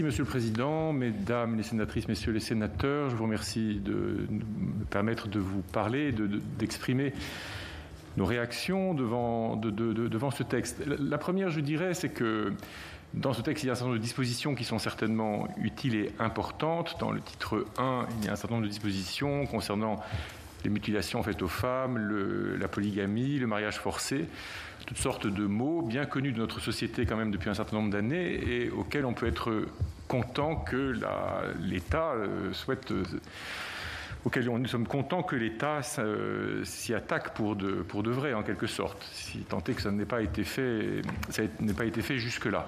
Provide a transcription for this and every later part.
Merci Monsieur le Président, Mesdames les sénatrices, Messieurs les sénateurs. Je vous remercie de me permettre de vous parler, d'exprimer nos réactions devant ce texte. La première, je dirais, c'est que dans ce texte, il y a un certain nombre de dispositions qui sont certainement utiles et importantes. Dans le titre 1, il y a un certain nombre de dispositions concernant les mutilations faites aux femmes, la polygamie, le mariage forcé, toutes sortes de mots bien connus de notre société quand même depuis un certain nombre d'années et auxquels on peut être content que l'État souhaite... auquel nous sommes contents que l'État s'y attaque pour de vrai, en quelque sorte, si tant est que ça n'ait pas été fait jusque-là.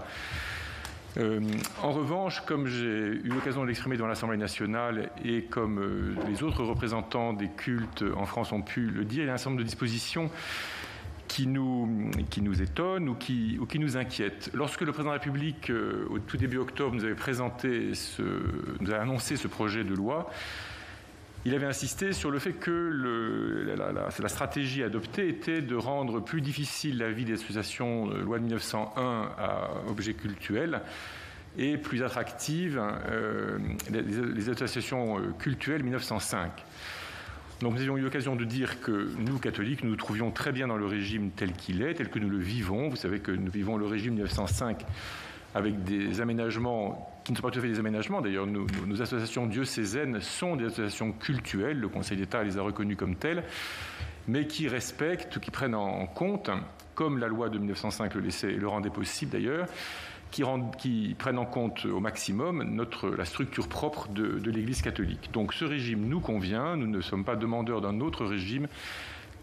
En revanche, comme j'ai eu l'occasion de l'exprimer devant l'Assemblée nationale et comme les autres représentants des cultes en France ont pu le dire, il y a un certain nombre de dispositions qui nous étonnent ou qui nous inquiètent. Lorsque le président de la République, au tout début octobre, nous a annoncé ce projet de loi, il avait insisté sur le fait que la stratégie adoptée était de rendre plus difficile la vie des associations loi de 1901 à objet cultuel et plus attractive les associations cultuelles 1905. Donc nous avions eu l'occasion de dire que nous, catholiques, nous nous trouvions très bien dans le régime tel qu'il est, tel que nous le vivons. Vous savez que nous vivons le régime 1905 avec des aménagements qui ne sont pas tout à fait des aménagements. D'ailleurs, nos associations diocésaines sont des associations cultuelles. Le Conseil d'État les a reconnues comme telles, mais qui respectent, qui prennent en compte, comme la loi de 1905 le rendait possible d'ailleurs, qui prennent en compte au maximum la structure propre de l'Église catholique. Donc ce régime nous convient, nous ne sommes pas demandeurs d'un autre régime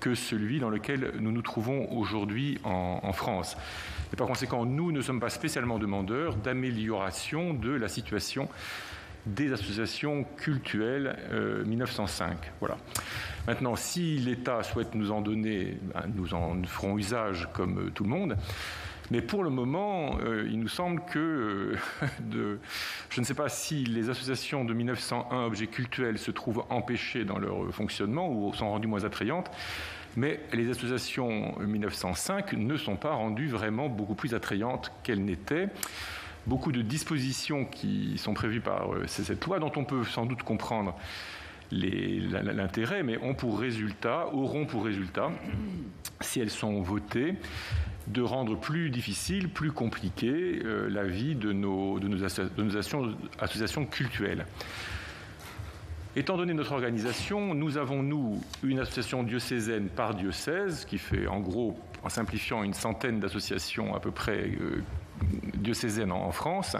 que celui dans lequel nous nous trouvons aujourd'hui en France. Et par conséquent, nous ne sommes pas spécialement demandeurs d'amélioration de la situation des associations cultuelles 1905. Voilà. Maintenant, si l'État souhaite nous en donner, nous en ferons usage comme tout le monde. Mais pour le moment, il nous semble que, je ne sais pas si les associations de 1901 objets cultuels se trouvent empêchées dans leur fonctionnement ou sont rendues moins attrayantes, mais les associations 1905 ne sont pas rendues vraiment beaucoup plus attrayantes qu'elles n'étaient. Beaucoup de dispositions qui sont prévues par cette loi, dont on peut sans doute comprendre l'intérêt, mais auront pour résultat, si elles sont votées, de rendre plus difficile, plus compliqué la vie de nos associations cultuelles. Étant donné notre organisation, nous avons, une association diocésaine par diocèse, qui fait en gros, en simplifiant, une centaine d'associations à peu près diocésaines en France.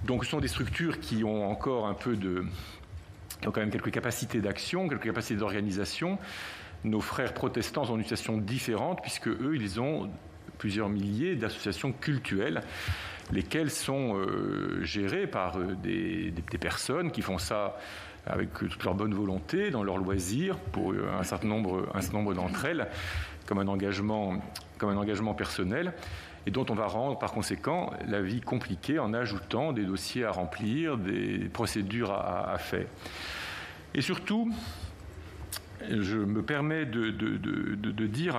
Donc ce sont des structures qui ont encore qui ont quand même quelques capacités d'action, quelques capacités d'organisation. Nos frères protestants ont une situation différente, puisque eux, ils ont plusieurs milliers d'associations cultuelles, lesquelles sont gérées par des personnes qui font ça avec toute leur bonne volonté, dans leur loisir, pour un certain nombre d'entre elles, comme un engagement personnel, et dont on va rendre par conséquent la vie compliquée en ajoutant des dossiers à remplir, des procédures à faire. Et surtout, je me permets de dire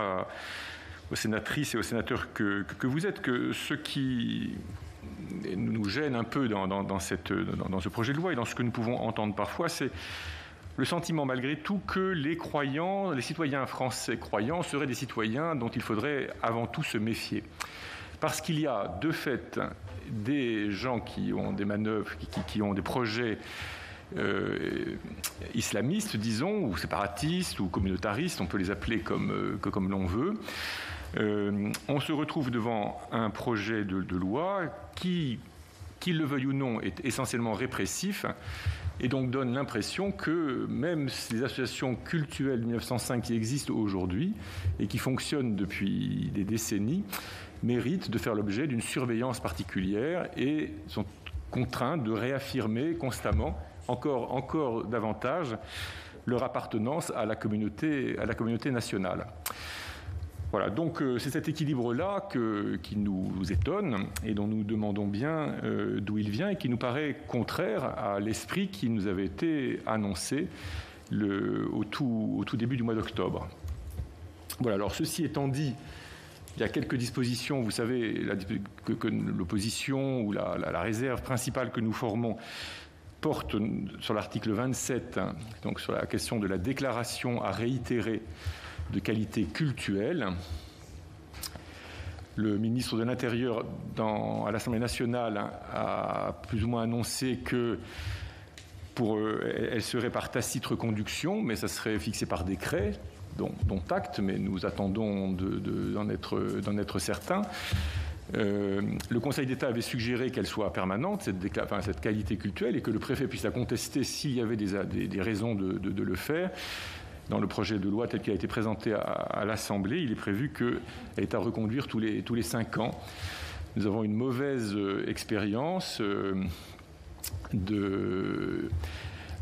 aux sénatrices et aux sénateurs que vous êtes que ce qui nous gêne un peu dans ce projet de loi et dans ce que nous pouvons entendre parfois, c'est le sentiment malgré tout que les croyants, les citoyens français croyants seraient des citoyens dont il faudrait avant tout se méfier. Parce qu'il y a de fait des gens qui ont des manœuvres, qui ont des projets islamistes, disons, ou séparatistes, ou communautaristes, on peut les appeler comme l'on veut. On se retrouve devant un projet de loi qui, qu'il le veuille ou non, est essentiellement répressif, et donc donne l'impression que même les associations cultuelles de 1905 qui existent aujourd'hui et qui fonctionnent depuis des décennies méritent de faire l'objet d'une surveillance particulière et sont contraintes de réaffirmer constamment encore davantage leur appartenance à la communauté nationale. Voilà, donc c'est cet équilibre-là qui nous étonne et dont nous demandons bien d'où il vient et qui nous paraît contraire à l'esprit qui nous avait été annoncé au tout début du mois d'octobre. Voilà, alors ceci étant dit, Il y a quelques dispositions, vous savez, que l'opposition ou la réserve principale que nous formons porte sur l'article 27, donc sur la question de la déclaration à réitérer de qualité cultuelle. Le ministre de l'Intérieur à l'Assemblée nationale a plus ou moins annoncé que elle serait par tacite reconduction, mais ça serait fixé par décret, dont acte, mais nous attendons d'en être certains. Le Conseil d'État avait suggéré qu'elle soit permanente, cette qualité cultuelle, et que le préfet puisse la contester s'il y avait des raisons de le faire. Dans le projet de loi tel qu'il a été présenté à l'Assemblée, il est prévu qu'elle est à reconduire tous les 5 ans. Nous avons une mauvaise expérience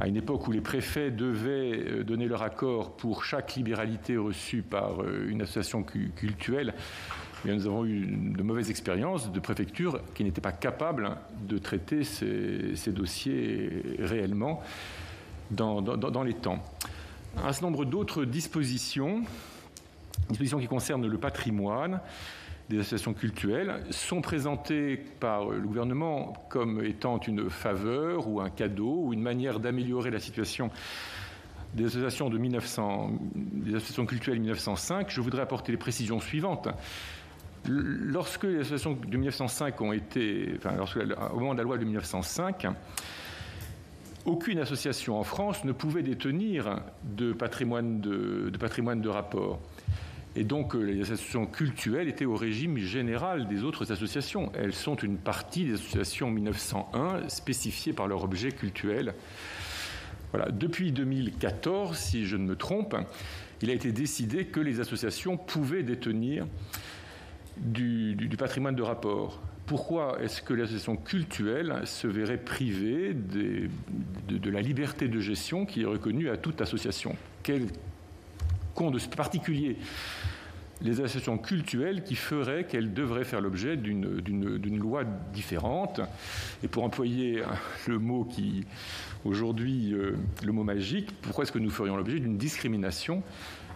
à une époque où les préfets devaient donner leur accord pour chaque libéralité reçue par une association cultuelle. Et nous avons eu de mauvaises expériences de préfectures qui n'étaient pas capables de traiter ces dossiers réellement dans les temps. Un certain nombre d'autres dispositions qui concernent le patrimoine des associations cultuelles sont présentées par le gouvernement comme étant une faveur ou un cadeau ou une manière d'améliorer la situation des associations cultuelles de 1905. Je voudrais apporter les précisions suivantes. Lorsque les associations de 1905 ont été, au moment de la loi de 1905, aucune association en France ne pouvait détenir de patrimoine de rapport. Et donc, les associations cultuelles étaient au régime général des autres associations. Elles sont une partie des associations 1901 spécifiées par leur objet cultuel. Voilà. Depuis 2014, si je ne me trompe, il a été décidé que les associations pouvaient détenir du patrimoine de rapport. Pourquoi est-ce que l'association cultuelle se verrait privée de la liberté de gestion qui est reconnue à toute association? Quel qu'ont de particulier les associations cultuelles qui feraient qu'elles devraient faire l'objet d'une loi différente? Et pour employer le mot qui, aujourd'hui, le mot magique, pourquoi est-ce que nous ferions l'objet d'une discrimination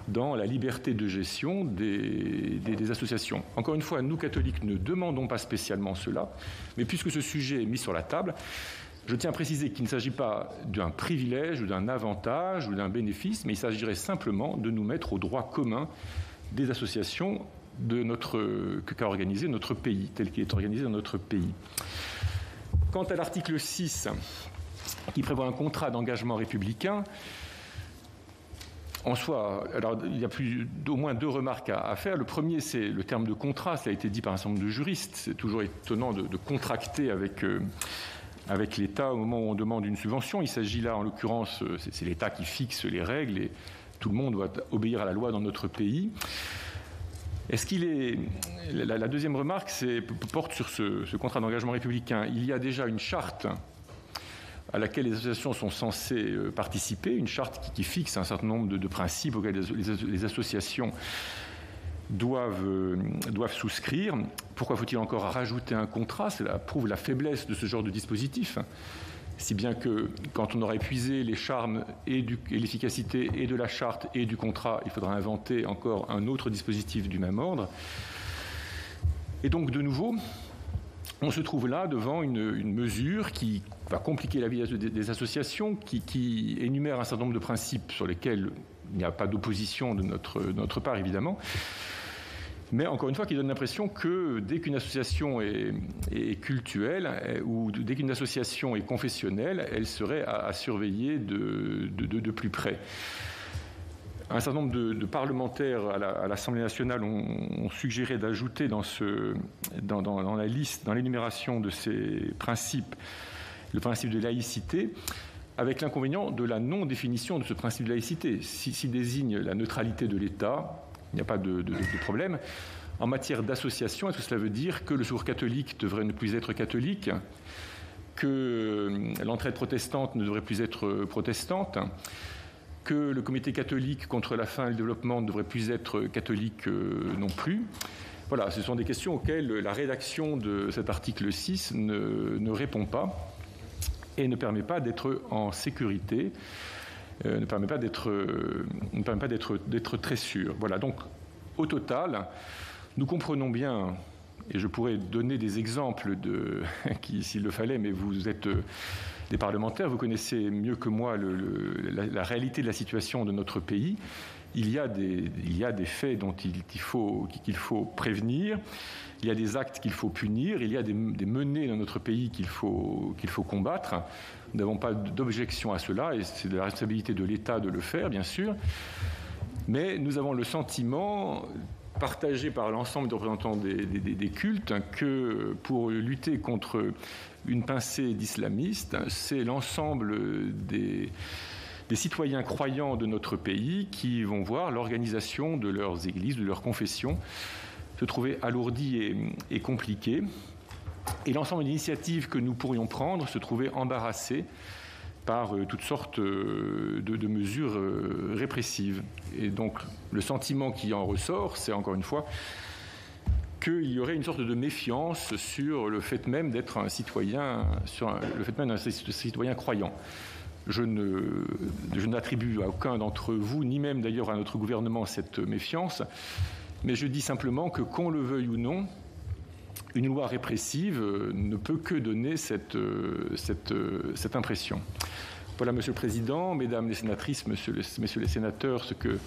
dans la liberté de gestion des associations? Encore une fois, nous, catholiques, ne demandons pas spécialement cela, mais puisque ce sujet est mis sur la table, je tiens à préciser qu'il ne s'agit pas d'un privilège ou d'un avantage ou d'un bénéfice, mais il s'agirait simplement de nous mettre au droit commun des associations qu'a organisé notre pays, tel qu'il est organisé dans notre pays. Quant à l'article 6, qui prévoit un contrat d'engagement républicain, en soi, alors il y a au moins 2 remarques à faire. Le premier, c'est le terme de contrat. Ça a été dit par un certain nombre de juristes. C'est toujours étonnant de contracter avec l'État au moment où on demande une subvention. Il s'agit là, en l'occurrence, c'est l'État qui fixe les règles et tout le monde doit obéir à la loi dans notre pays. La deuxième remarque porte sur ce contrat d'engagement républicain. Il y a déjà une charte à laquelle les associations sont censées participer, une charte qui fixe un certain nombre de principes auxquels les associations doivent souscrire. Pourquoi faut-il encore rajouter un contrat? Cela prouve la faiblesse de ce genre de dispositif. Si bien que quand on aura épuisé les charmes et l'efficacité et de la charte et du contrat, il faudra inventer encore un autre dispositif du même ordre. Et donc, de nouveau, on se trouve là devant une mesure qui va compliquer la vie des associations, qui énumère un certain nombre de principes sur lesquels il n'y a pas d'opposition de notre part, évidemment, mais encore une fois, qui donne l'impression que dès qu'une association est cultuelle ou dès qu'une association est confessionnelle, elle serait à surveiller de plus près. Un certain nombre de parlementaires à l'Assemblée nationale ont suggéré d'ajouter dans la liste, dans l'énumération de ces principes, le principe de laïcité, avec l'inconvénient de la non-définition de ce principe de laïcité. S'il désigne la neutralité de l'État, il n'y a pas de problème. En matière d'association, est-ce que cela veut dire que le Secours catholique devrait ne plus être catholique, que l'entraide protestante ne devrait plus être protestante, que le comité catholique contre la faim et le développement ne devrait plus être catholique non plus? Voilà, ce sont des questions auxquelles la rédaction de cet article 6 ne répond pas et ne permet pas d'être en sécurité, ne permet pas d'être très sûr. Voilà, donc au total, Nous comprenons bien, et je pourrais donner des exemples s'il le fallait, mais vous êtes des parlementaires, vous connaissez mieux que moi la réalité de la situation de notre pays. Il y a des faits qu'il faut prévenir, il y a des actes qu'il faut punir, il y a des menées dans notre pays qu'il faut combattre. Nous n'avons pas d'objection à cela, et c'est de la responsabilité de l'État de le faire, bien sûr. Mais nous avons le sentiment, partagé par l'ensemble des représentants des cultes, que pour lutter contre une pincée d'islamistes, c'est l'ensemble des citoyens croyants de notre pays qui vont voir l'organisation de leurs églises, de leurs confessions, se trouver alourdie et compliquée. Et l'ensemble d'initiatives que nous pourrions prendre se trouver embarrassées par toutes sortes de mesures répressives. Et donc, le sentiment qui en ressort, c'est encore une fois qu'il y aurait une sorte de méfiance sur le fait même d'être un citoyen, sur le fait même d'un citoyen croyant. Je n'attribue à aucun d'entre vous, ni même d'ailleurs à notre gouvernement, cette méfiance, mais je dis simplement que, qu'on le veuille ou non, une loi répressive ne peut que donner cette impression. Voilà, Monsieur le Président, Mesdames les sénatrices, Messieurs les sénateurs, ce que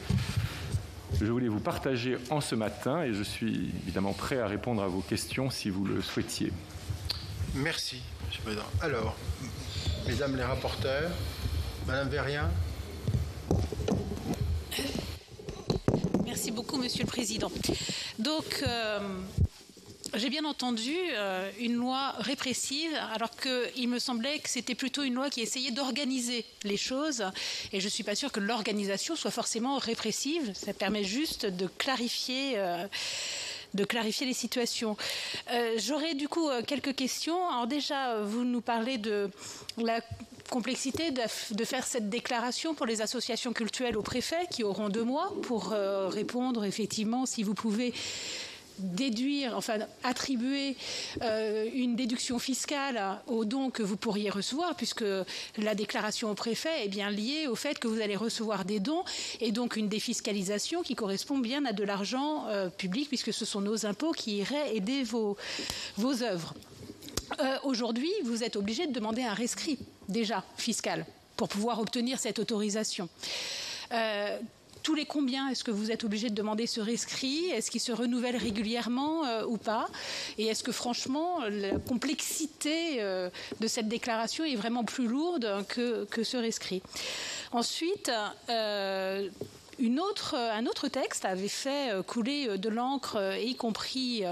je voulais vous partager en ce matin, et je suis évidemment prêt à répondre à vos questions si vous le souhaitiez. Merci, Monsieur le Président. Alors, Mesdames les rapporteurs, Madame Verrien. Merci beaucoup, Monsieur le Président. Donc, j'ai bien entendu une loi répressive, alors qu'il me semblait que c'était plutôt une loi qui essayait d'organiser les choses. Et je ne suis pas sûre que l'organisation soit forcément répressive. Ça permet juste de clarifier les situations. J'aurais du coup quelques questions. Alors déjà, vous nous parlez de la complexité de faire cette déclaration pour les associations cultuelles au préfet qui auront 2 mois pour répondre effectivement, si vous pouvez attribuer une déduction fiscale aux dons que vous pourriez recevoir, puisque la déclaration au préfet est bien liée au fait que vous allez recevoir des dons, et donc une défiscalisation qui correspond bien à de l'argent public, puisque ce sont nos impôts qui iraient aider vos œuvres. Aujourd'hui, vous êtes obligé de demander un rescrit, déjà, fiscal, pour pouvoir obtenir cette autorisation. Tous les combien est-ce que vous êtes obligé de demander ce rescrit? Est-ce qu'il se renouvelle régulièrement ou pas? Et est-ce que franchement, la complexité de cette déclaration est vraiment plus lourde que ce rescrit? Ensuite, un autre texte avait fait couler de l'encre, y compris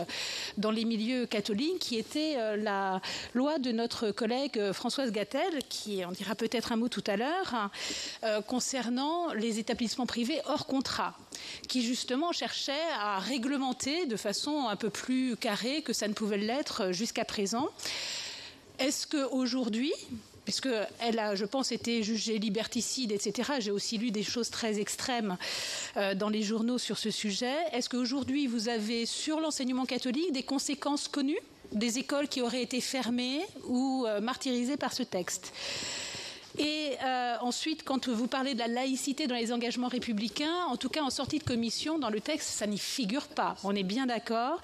dans les milieux catholiques, qui était la loi de notre collègue Françoise Gatel, qui en dira peut-être un mot tout à l'heure, concernant les établissements privés hors contrat, qui justement cherchait à réglementer de façon un peu plus carrée que ça ne pouvait l'être jusqu'à présent. Est-ce qu'aujourd'hui, puisqu'elle a, je pense, été jugée liberticide, etc. J'ai aussi lu des choses très extrêmes dans les journaux sur ce sujet. Est-ce qu'aujourd'hui, vous avez, sur l'enseignement catholique, des conséquences connues des écoles qui auraient été fermées ou martyrisées par ce texte? Et ensuite, quand vous parlez de la laïcité dans les engagements républicains, en tout cas en sortie de commission, dans le texte, ça n'y figure pas. On est bien d'accord.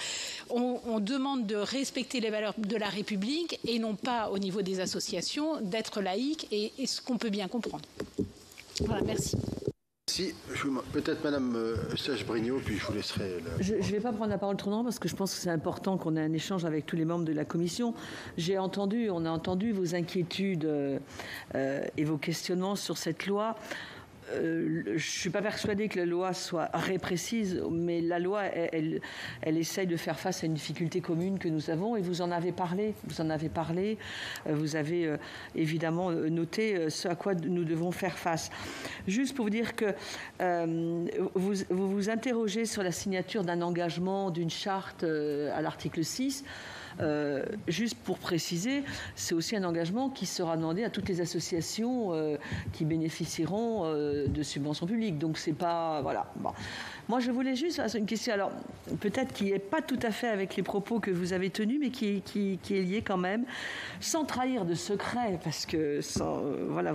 On demande de respecter les valeurs de la République et non pas au niveau des associations, d'être laïque, et ce qu'on peut bien comprendre. Voilà, merci. Si, peut-être Madame Sage-Brignot, puis je vous laisserai... Je ne vais pas prendre la parole trop longtemps parce que je pense que c'est important qu'on ait un échange avec tous les membres de la commission. On a entendu vos inquiétudes et vos questionnements sur cette loi. Je ne suis pas persuadée que la loi soit répressive, mais la loi, elle essaye de faire face à une difficulté commune que nous avons, et vous en avez parlé. Vous avez évidemment noté ce à quoi nous devons faire face. Juste pour vous dire que vous vous interrogez sur la signature d'un engagement, d'une charte à l'article 6. Juste pour préciser, c'est aussi un engagement qui sera demandé à toutes les associations qui bénéficieront de subventions publiques. Donc c'est pas... Voilà. Bon. Moi, je voulais juste une question, alors peut-être qui n'est pas tout à fait avec les propos que vous avez tenus, mais qui est liée quand même, sans trahir de secret, parce que voilà,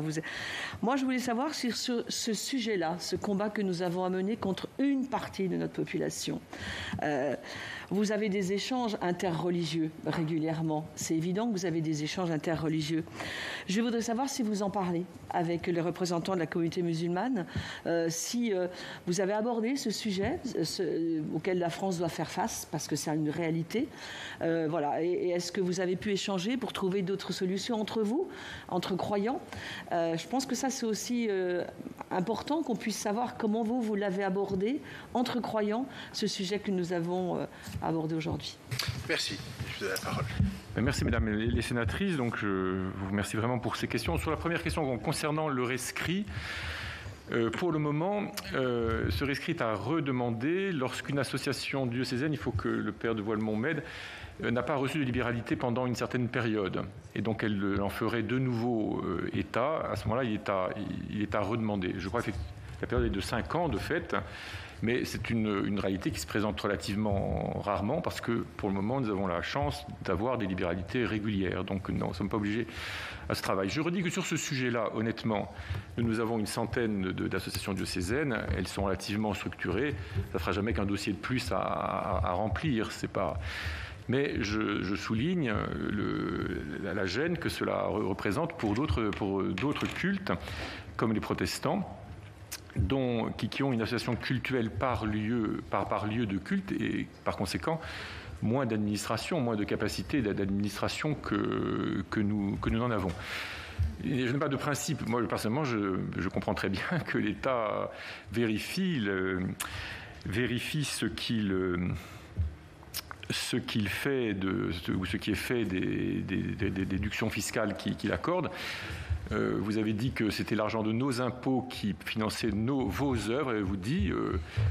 moi, je voulais savoir sur ce sujet-là, ce combat que nous avons à mener contre une partie de notre population. Vous avez des échanges interreligieux régulièrement. C'est évident que vous avez des échanges interreligieux. Je voudrais savoir si vous en parlez avec les représentants de la communauté musulmane, si vous avez abordé ce sujet auquel la France doit faire face, parce que c'est une réalité. Voilà. Et est-ce que vous avez pu échanger pour trouver d'autres solutions entre vous, entre croyants? Je pense que ça, c'est aussi important qu'on puisse savoir comment vous l'avez abordé entre croyants, ce sujet que nous avons abordé aujourd'hui. Merci. Je vous donne la parole. Merci, mesdames les sénatrices. Donc, je vous remercie vraiment pour ces questions. Sur la première question concernant le rescrit, pour le moment, ce rescrit est à redemander lorsqu'une association diocésaine, il faut que le père de Voilemont m'aide, n'a pas reçu de libéralité pendant une certaine période. Et donc, elle en ferait de nouveau état. À ce moment-là, il est à redemander. Je crois que la période est de 5 ans, de fait. Mais c'est une réalité qui se présente relativement rarement parce que, pour le moment, nous avons la chance d'avoir des libéralités régulières. Donc, nous ne sommes pas obligés à ce travail. Je redis que sur ce sujet-là, honnêtement, nous avons une centaine d'associations diocésaines. Elles sont relativement structurées. Ça ne fera jamais qu'un dossier de plus à remplir. C'est pas... Mais je souligne la gêne que cela représente pour d'autres cultes, comme les protestants, qui ont une association cultuelle par lieu de culte et par conséquent moins d'administration, moins de capacité d'administration que nous en avons. Et je n'ai pas de principe. Moi, personnellement, je comprends très bien que l'État vérifie ce qu'il fait ou ce qui est fait des déductions fiscales qu'il accorde. Vous avez dit que c'était l'argent de nos impôts qui finançait vos œuvres, et vous dit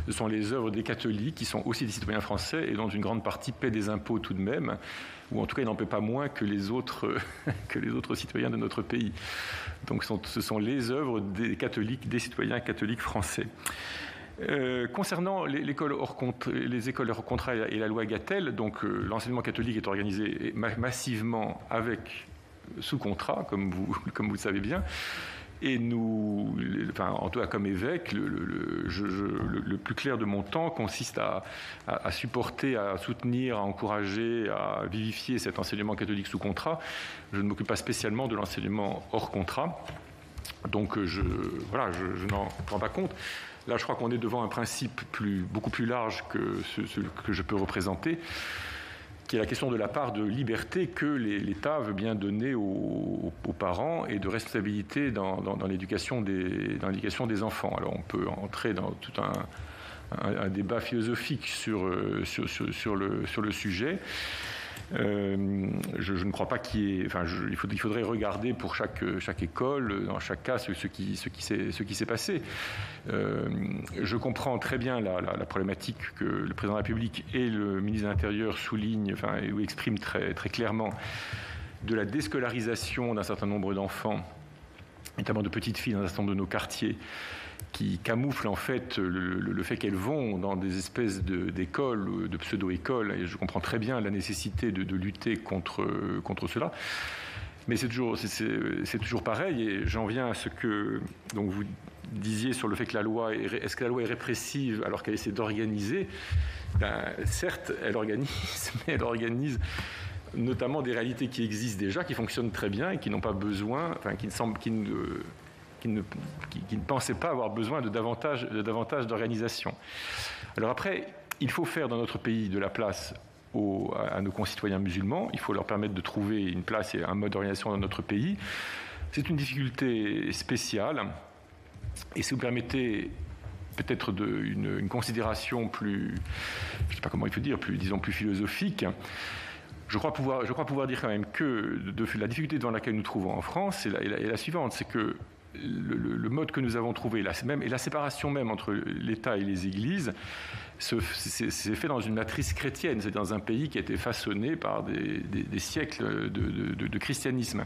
ce sont les œuvres des catholiques qui sont aussi des citoyens français et dont une grande partie paie des impôts tout de même, ou en tout cas ils n'en paient pas moins que les autres citoyens de notre pays. Donc ce sont les œuvres des catholiques, des citoyens catholiques français. Concernant les écoles hors contrat et la loi Gatel, donc l'enseignement catholique est organisé massivement sous contrat, comme vous le savez bien, et nous, en tout cas comme évêque, le plus clair de mon temps consiste à supporter, à soutenir, à encourager, à vivifier cet enseignement catholique sous contrat. Je ne m'occupe pas spécialement de l'enseignement hors contrat, donc je n'en prends pas compte. Là, je crois qu'on est devant un principe beaucoup plus large que ce que je peux représenter, qui est la question de la part de liberté que l'État veut bien donner aux parents et de responsabilité dans l'éducation des enfants. Alors, on peut entrer dans tout un débat philosophique sur le sujet. Je ne crois pas qu'il y ait... il faudrait regarder pour chaque école, dans chaque cas, ce qui s'est passé. Je comprends très bien la problématique que le président de la République et le ministre de l'Intérieur soulignent, ou expriment très, très clairement, de la déscolarisation d'un certain nombre d'enfants, notamment de petites filles dans un certain nombre de nos quartiers, qui camouflent en fait le fait qu'elles vont dans des espèces d'écoles, de pseudo-écoles, et je comprends très bien la nécessité de lutter contre cela. Mais c'est toujours pareil, et j'en viens à ce que donc vous disiez sur le fait que est-ce que la loi est répressive alors qu'elle essaie d'organiser? Certes, elle organise, mais elle organise notamment des réalités qui existent déjà, qui fonctionnent très bien et qui n'ont pas besoin, qui ne pensaient pas avoir besoin de davantage d'organisation. Alors après, il faut faire dans notre pays de la place à nos concitoyens musulmans. Il faut leur permettre de trouver une place et un mode d'organisation dans notre pays. C'est une difficulté spéciale. Et si vous permettez peut-être une considération plus, je ne sais pas comment il faut dire, plus philosophique, je crois pouvoir dire quand même que la difficulté dans laquelle nous trouvons en France est la suivante, c'est que le mode que nous avons trouvé, et la séparation même entre l'État et les églises, c'est fait dans une matrice chrétienne, c'est dans un pays qui a été façonné par des siècles de christianisme.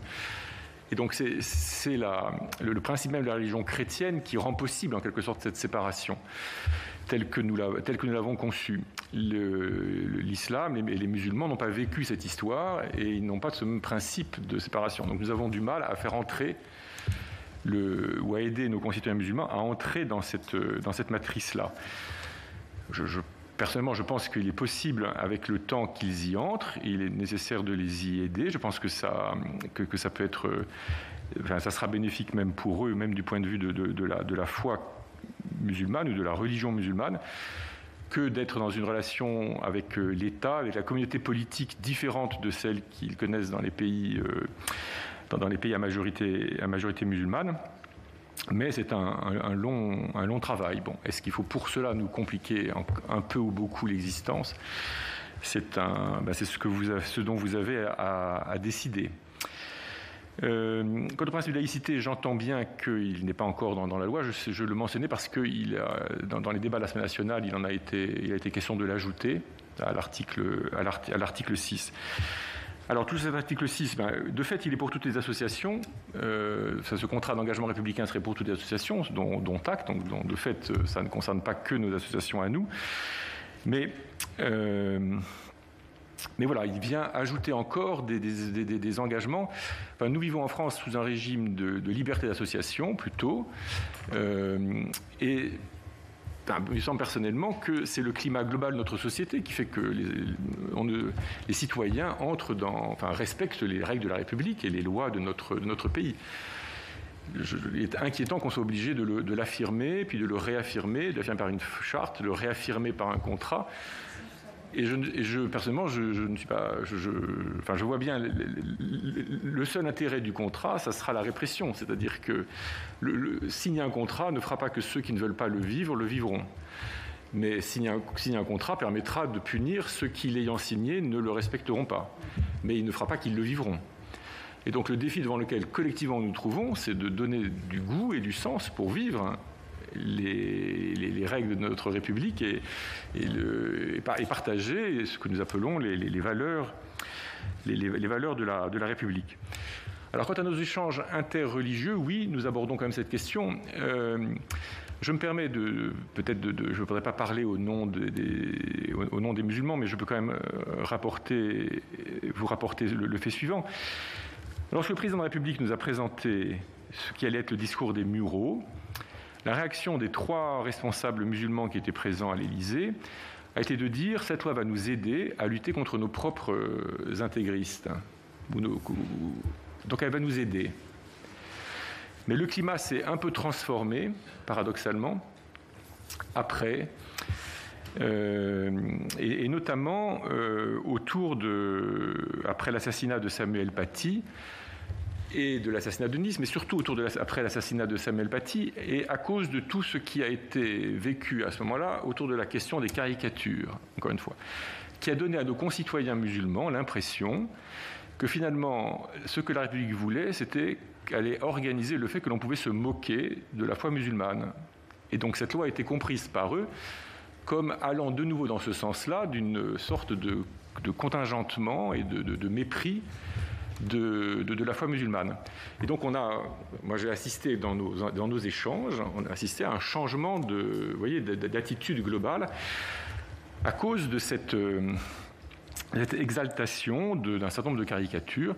Et donc c'est le principe même de la religion chrétienne qui rend possible en quelque sorte cette séparation telle que nous l'avons conçue. L'islam et les musulmans n'ont pas vécu cette histoire et ils n'ont pas ce même principe de séparation. Donc nous avons du mal à faire entrer ou à aider nos concitoyens musulmans à entrer dans cette matrice-là. Personnellement, je pense qu'il est possible, avec le temps qu'ils y entrent, il est nécessaire de les y aider. Je pense que ça peut être, ça sera bénéfique même pour eux, même du point de vue de la foi musulmane ou de la religion musulmane, que d'être dans une relation avec l'État, avec la communauté politique différente de celle qu'ils connaissent dans les pays à majorité musulmane. Mais c'est un long travail. Bon, est-ce qu'il faut pour cela nous compliquer un peu ou beaucoup l'existence ? C'est ce dont vous avez à décider. Quant au principe de laïcité, j'entends bien qu'il n'est pas encore dans la loi. Je le mentionnais parce que dans les débats de l'Assemblée nationale, il a été question de l'ajouter à l'article 6. Alors, tout cet article 6, de fait, il est pour toutes les associations. Ce contrat d'engagement républicain serait pour toutes les associations, dont acte. Donc, de fait, ça ne concerne pas que nos associations à nous. Mais voilà, il vient ajouter encore des engagements. Enfin, nous vivons en France sous un régime de liberté d'association, plutôt. Et il me semble personnellement que c'est le climat global de notre société qui fait que les citoyens respectent les règles de la République et les lois de notre pays. Il est inquiétant qu'on soit obligé de l'affirmer, puis de le réaffirmer, de l'affirmer par une charte, de le réaffirmer par un contrat. Et personnellement, je ne suis pas. Je vois bien le seul intérêt du contrat, ça sera la répression. C'est-à-dire que signer un contrat ne fera pas que ceux qui ne veulent pas le vivre le vivront. Mais signer un contrat permettra de punir ceux qui, l'ayant signé, ne le respecteront pas. Mais il ne fera pas qu'ils le vivront. Et donc le défi devant lequel collectivement nous nous trouvons, c'est de donner du goût et du sens pour vivre les règles de notre République et partager ce que nous appelons les valeurs de la République. Alors quant à nos échanges interreligieux, oui, nous abordons quand même cette question. Je me permets je ne voudrais pas parler au nom des musulmans, mais je peux quand même vous rapporter le fait suivant. Lorsque le président de la République nous a présenté ce qui allait être le discours des Mureaux, la réaction des 3 responsables musulmans qui étaient présents à l'Élysée a été de dire « cette loi va nous aider à lutter contre nos propres intégristes ». Donc elle va nous aider. Mais le climat s'est un peu transformé, paradoxalement, après, et notamment après l'assassinat de Samuel Paty, et de l'assassinat de Nice, mais surtout après l'assassinat de Samuel Paty, et à cause de tout ce qui a été vécu à ce moment-là autour de la question des caricatures, encore une fois, qui a donné à nos concitoyens musulmans l'impression que finalement, ce que la République voulait, c'était qu'elle allait organiser le fait que l'on pouvait se moquer de la foi musulmane. Et donc cette loi a été comprise par eux comme allant de nouveau dans ce sens-là, d'une sorte de contingentement et de mépris de la foi musulmane. Et donc moi j'ai assisté dans nos échanges, on a assisté à un changement d'attitude globale à cause de cette exaltation d'un certain nombre de caricatures.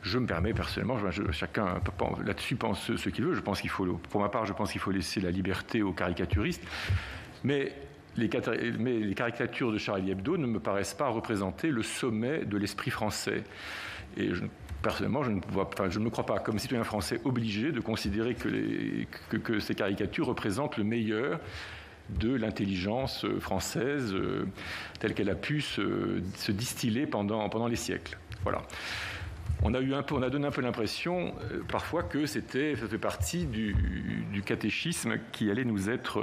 Je me permets personnellement, chacun là-dessus pense ce qu'il veut. Pour ma part, je pense qu'il faut laisser la liberté aux caricaturistes. Mais les caricatures de Charlie Hebdo ne me paraissent pas représenter le sommet de l'esprit français. Et personnellement, je ne me crois pas, comme citoyen français, obligé de considérer que ces caricatures représentent le meilleur de l'intelligence française telle qu'elle a pu se distiller pendant les siècles. Voilà. On a donné un peu l'impression parfois que ça fait partie du catéchisme qui allait nous être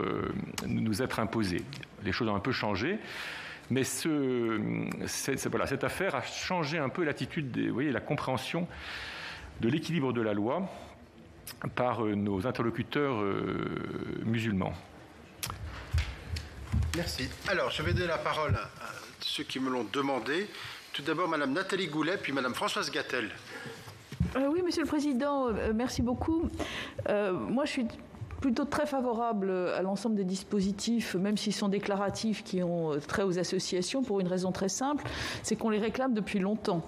imposé. Les choses ont un peu changé, mais cette affaire a changé un peu l'attitude, la compréhension de l'équilibre de la loi par nos interlocuteurs musulmans. Merci. Alors, je vais donner la parole à ceux qui me l'ont demandé. Tout d'abord, Madame Nathalie Goulet, puis Madame Françoise Gatel. Oui, Monsieur le Président, merci beaucoup. Moi, je suis plutôt très favorable à l'ensemble des dispositifs, même s'ils sont déclaratifs, qui ont trait aux associations, pour une raison très simple, c'est qu'on les réclame depuis longtemps.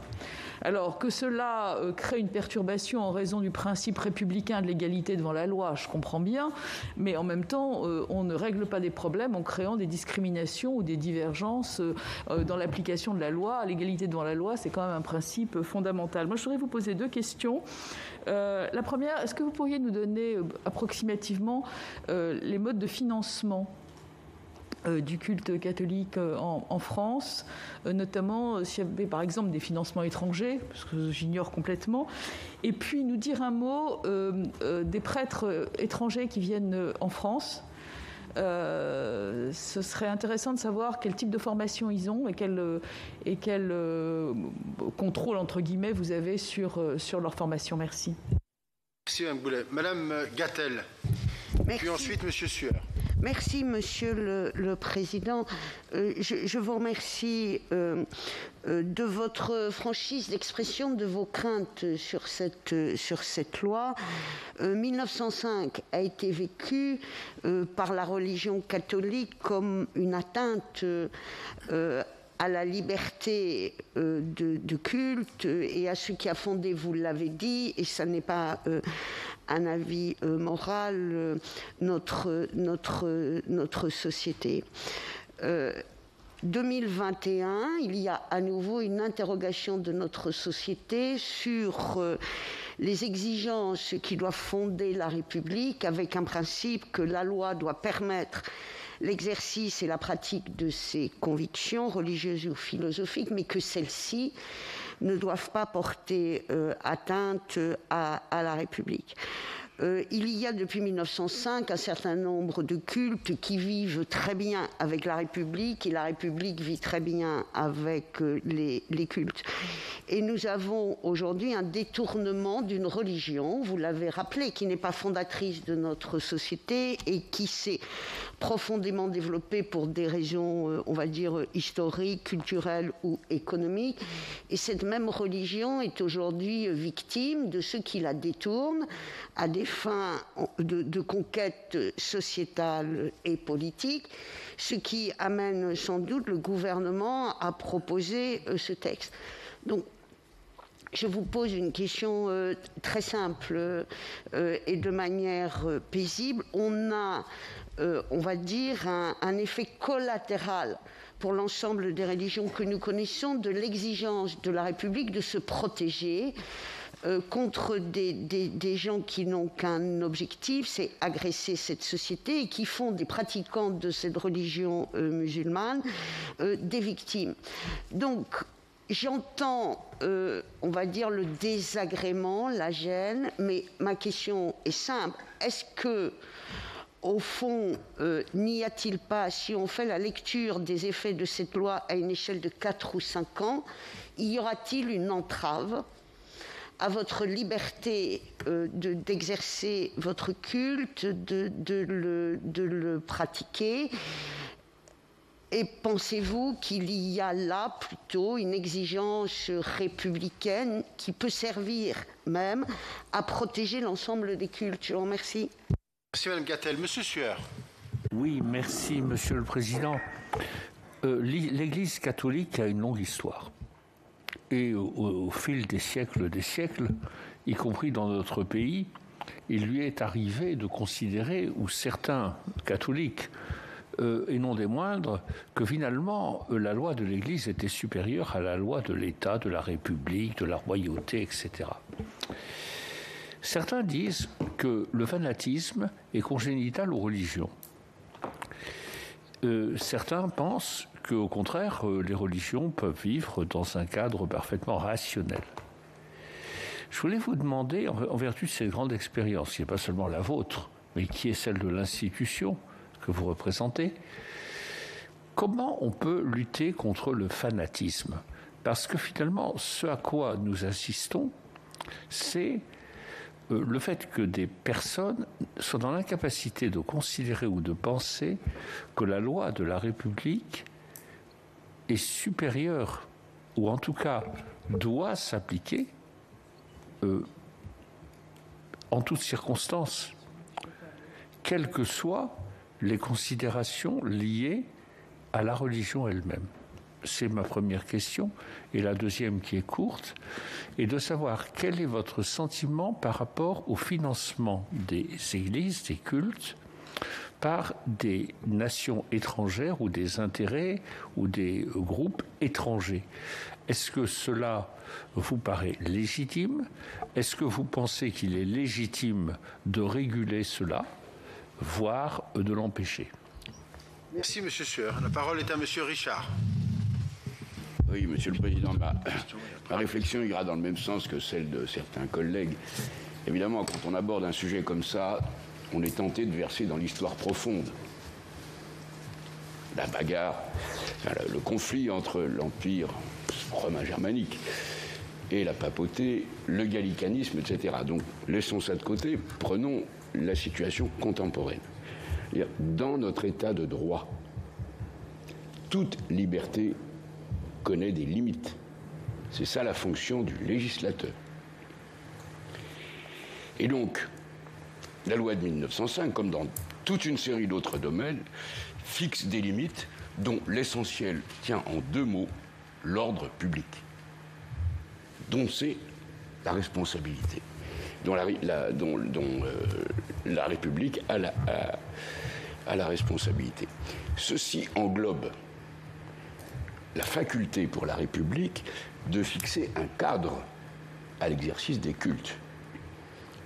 Alors que cela crée une perturbation en raison du principe républicain de l'égalité devant la loi, je comprends bien, mais en même temps, on ne règle pas des problèmes en créant des discriminations ou des divergences dans l'application de la loi. L'égalité devant la loi, c'est quand même un principe fondamental. Moi, je voudrais vous poser deux questions. La première, est-ce que vous pourriez nous donner approximativement les modes de financement du culte catholique en France, notamment s'il y avait par exemple des financements étrangers, parce que j'ignore complètement, et puis nous dire un mot des prêtres étrangers qui viennent en France. Ce serait intéressant de savoir quel type de formation ils ont et quel contrôle, entre guillemets, vous avez sur leur formation. Merci. Merci, Mme Goulet. Madame Gatel, merci. Puis ensuite, Monsieur Sueur. Merci, Monsieur le Président. Je vous remercie de votre franchise d'expression de vos craintes sur cette loi. 1905 a été vécu par la religion catholique comme une atteinte à la liberté de culte et à ce qui a fondé, vous l'avez dit, et ça n'est pas un avis moral, notre société. 2021, il y a à nouveau une interrogation de notre société sur les exigences qui doivent fonder la République, avec un principe que la loi doit permettre l'exercice et la pratique de ses convictions religieuses ou philosophiques, mais que celles-ci ne doivent pas porter atteinte à la République. Il y a depuis 1905 un certain nombre de cultes qui vivent très bien avec la République et la République vit très bien avec les cultes. Et nous avons aujourd'hui un détournement d'une religion, vous l'avez rappelé, qui n'est pas fondatrice de notre société et qui s'est profondément développée pour des raisons, on va dire, historiques, culturelles ou économiques. Et cette même religion est aujourd'hui victime de ceux qui la détournent à des fins de conquête sociétale et politique, ce qui amène sans doute le gouvernement à proposer ce texte. Donc, je vous pose une question très simple et de manière paisible. On a, on va dire, un effet collatéral pour l'ensemble des religions que nous connaissons de l'exigence de la République de se protéger contre des gens qui n'ont qu'un objectif, c'est agresser cette société et qui font des pratiquants de cette religion musulmane des victimes. Donc, j'entends, on va dire, le désagrément, la gêne, mais ma question est simple. Est-ce que, au fond, n'y a-t-il pas, si on fait la lecture des effets de cette loi à une échelle de 4 ou 5 ans, y aura-t-il une entrave à votre liberté d'exercer votre culte, de le pratiquer? Et pensez-vous qu'il y a là plutôt une exigence républicaine qui peut servir même à protéger l'ensemble des cultes? Je vous remercie. Merci Mme Gatel. Monsieur Sueur. Oui, merci Monsieur le Président. L'Église catholique a une longue histoire. Et au fil des siècles, y compris dans notre pays, il lui est arrivé de considérer, ou certains catholiques, et non des moindres, que finalement la loi de l'Église était supérieure à la loi de l'État, de la République, de la royauté, etc. Certains disent que le fanatisme est congénital aux religions. Certains pensent qu'au contraire, les religions peuvent vivre dans un cadre parfaitement rationnel. Je voulais vous demander, en vertu de cette grande expérience, qui n'est pas seulement la vôtre, mais qui est celle de l'institution que vous représentez, comment on peut lutter contre le fanatisme? Parce que finalement, ce à quoi nous assistons, c'est le fait que des personnes soient dans l'incapacité de considérer ou de penser que la loi de la République est supérieure, ou en tout cas doit s'appliquer en toutes circonstances, quelles que soient les considérations liées à la religion elle-même. C'est ma première question. Et la deuxième, qui est courte, est de savoir quel est votre sentiment par rapport au financement des églises, des cultes, par des nations étrangères ou des intérêts ou des groupes étrangers. Est-ce que cela vous paraît légitime? Est-ce que vous pensez qu'il est légitime de réguler cela, voire de l'empêcher? Merci, M. Sueur. La parole est à M. Richard. Oui, Monsieur le Président, ma réflexion ira dans le même sens que celle de certains collègues. Évidemment, quand on aborde un sujet comme ça, on est tenté de verser dans l'histoire profonde. La bagarre, le conflit entre l'Empire romain germanique et la papauté, le gallicanisme, etc. Donc, laissons ça de côté, prenons la situation contemporaine. Dans notre état de droit, toute liberté connaît des limites. C'est ça la fonction du législateur. Et donc, la loi de 1905, comme dans toute une série d'autres domaines, fixe des limites dont l'essentiel tient en deux mots: l'ordre public, dont c'est la responsabilité, dont la République a la responsabilité. Ceci englobe la faculté pour la République de fixer un cadre à l'exercice des cultes.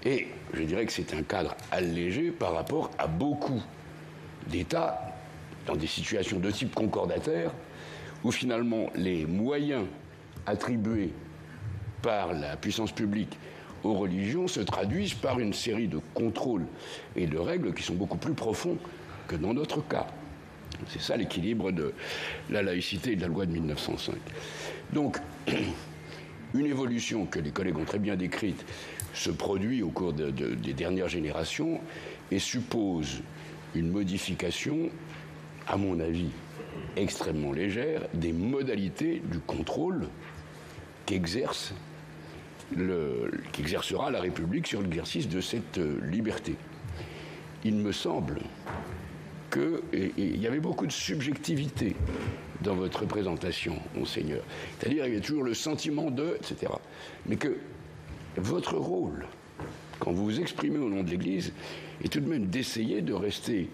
Et je dirais que c'est un cadre allégé par rapport à beaucoup d'États dans des situations de type concordataire, où finalement les moyens attribués par la puissance publique aux religions se traduisent par une série de contrôles et de règles qui sont beaucoup plus profonds que dans notre cas. C'est ça l'équilibre de la laïcité et de la loi de 1905. Donc, une évolution que les collègues ont très bien décrite se produit au cours des dernières générations et suppose une modification, à mon avis, extrêmement légère des modalités du contrôle qu'exercera la République sur l'exercice de cette liberté. Il me semble qu'il y avait beaucoup de subjectivité dans votre présentation, Monseigneur. C'est-à-dire qu'il y avait toujours le sentiment de, etc. Mais que votre rôle, quand vous vous exprimez au nom de l'Église, est tout de même d'essayer de rester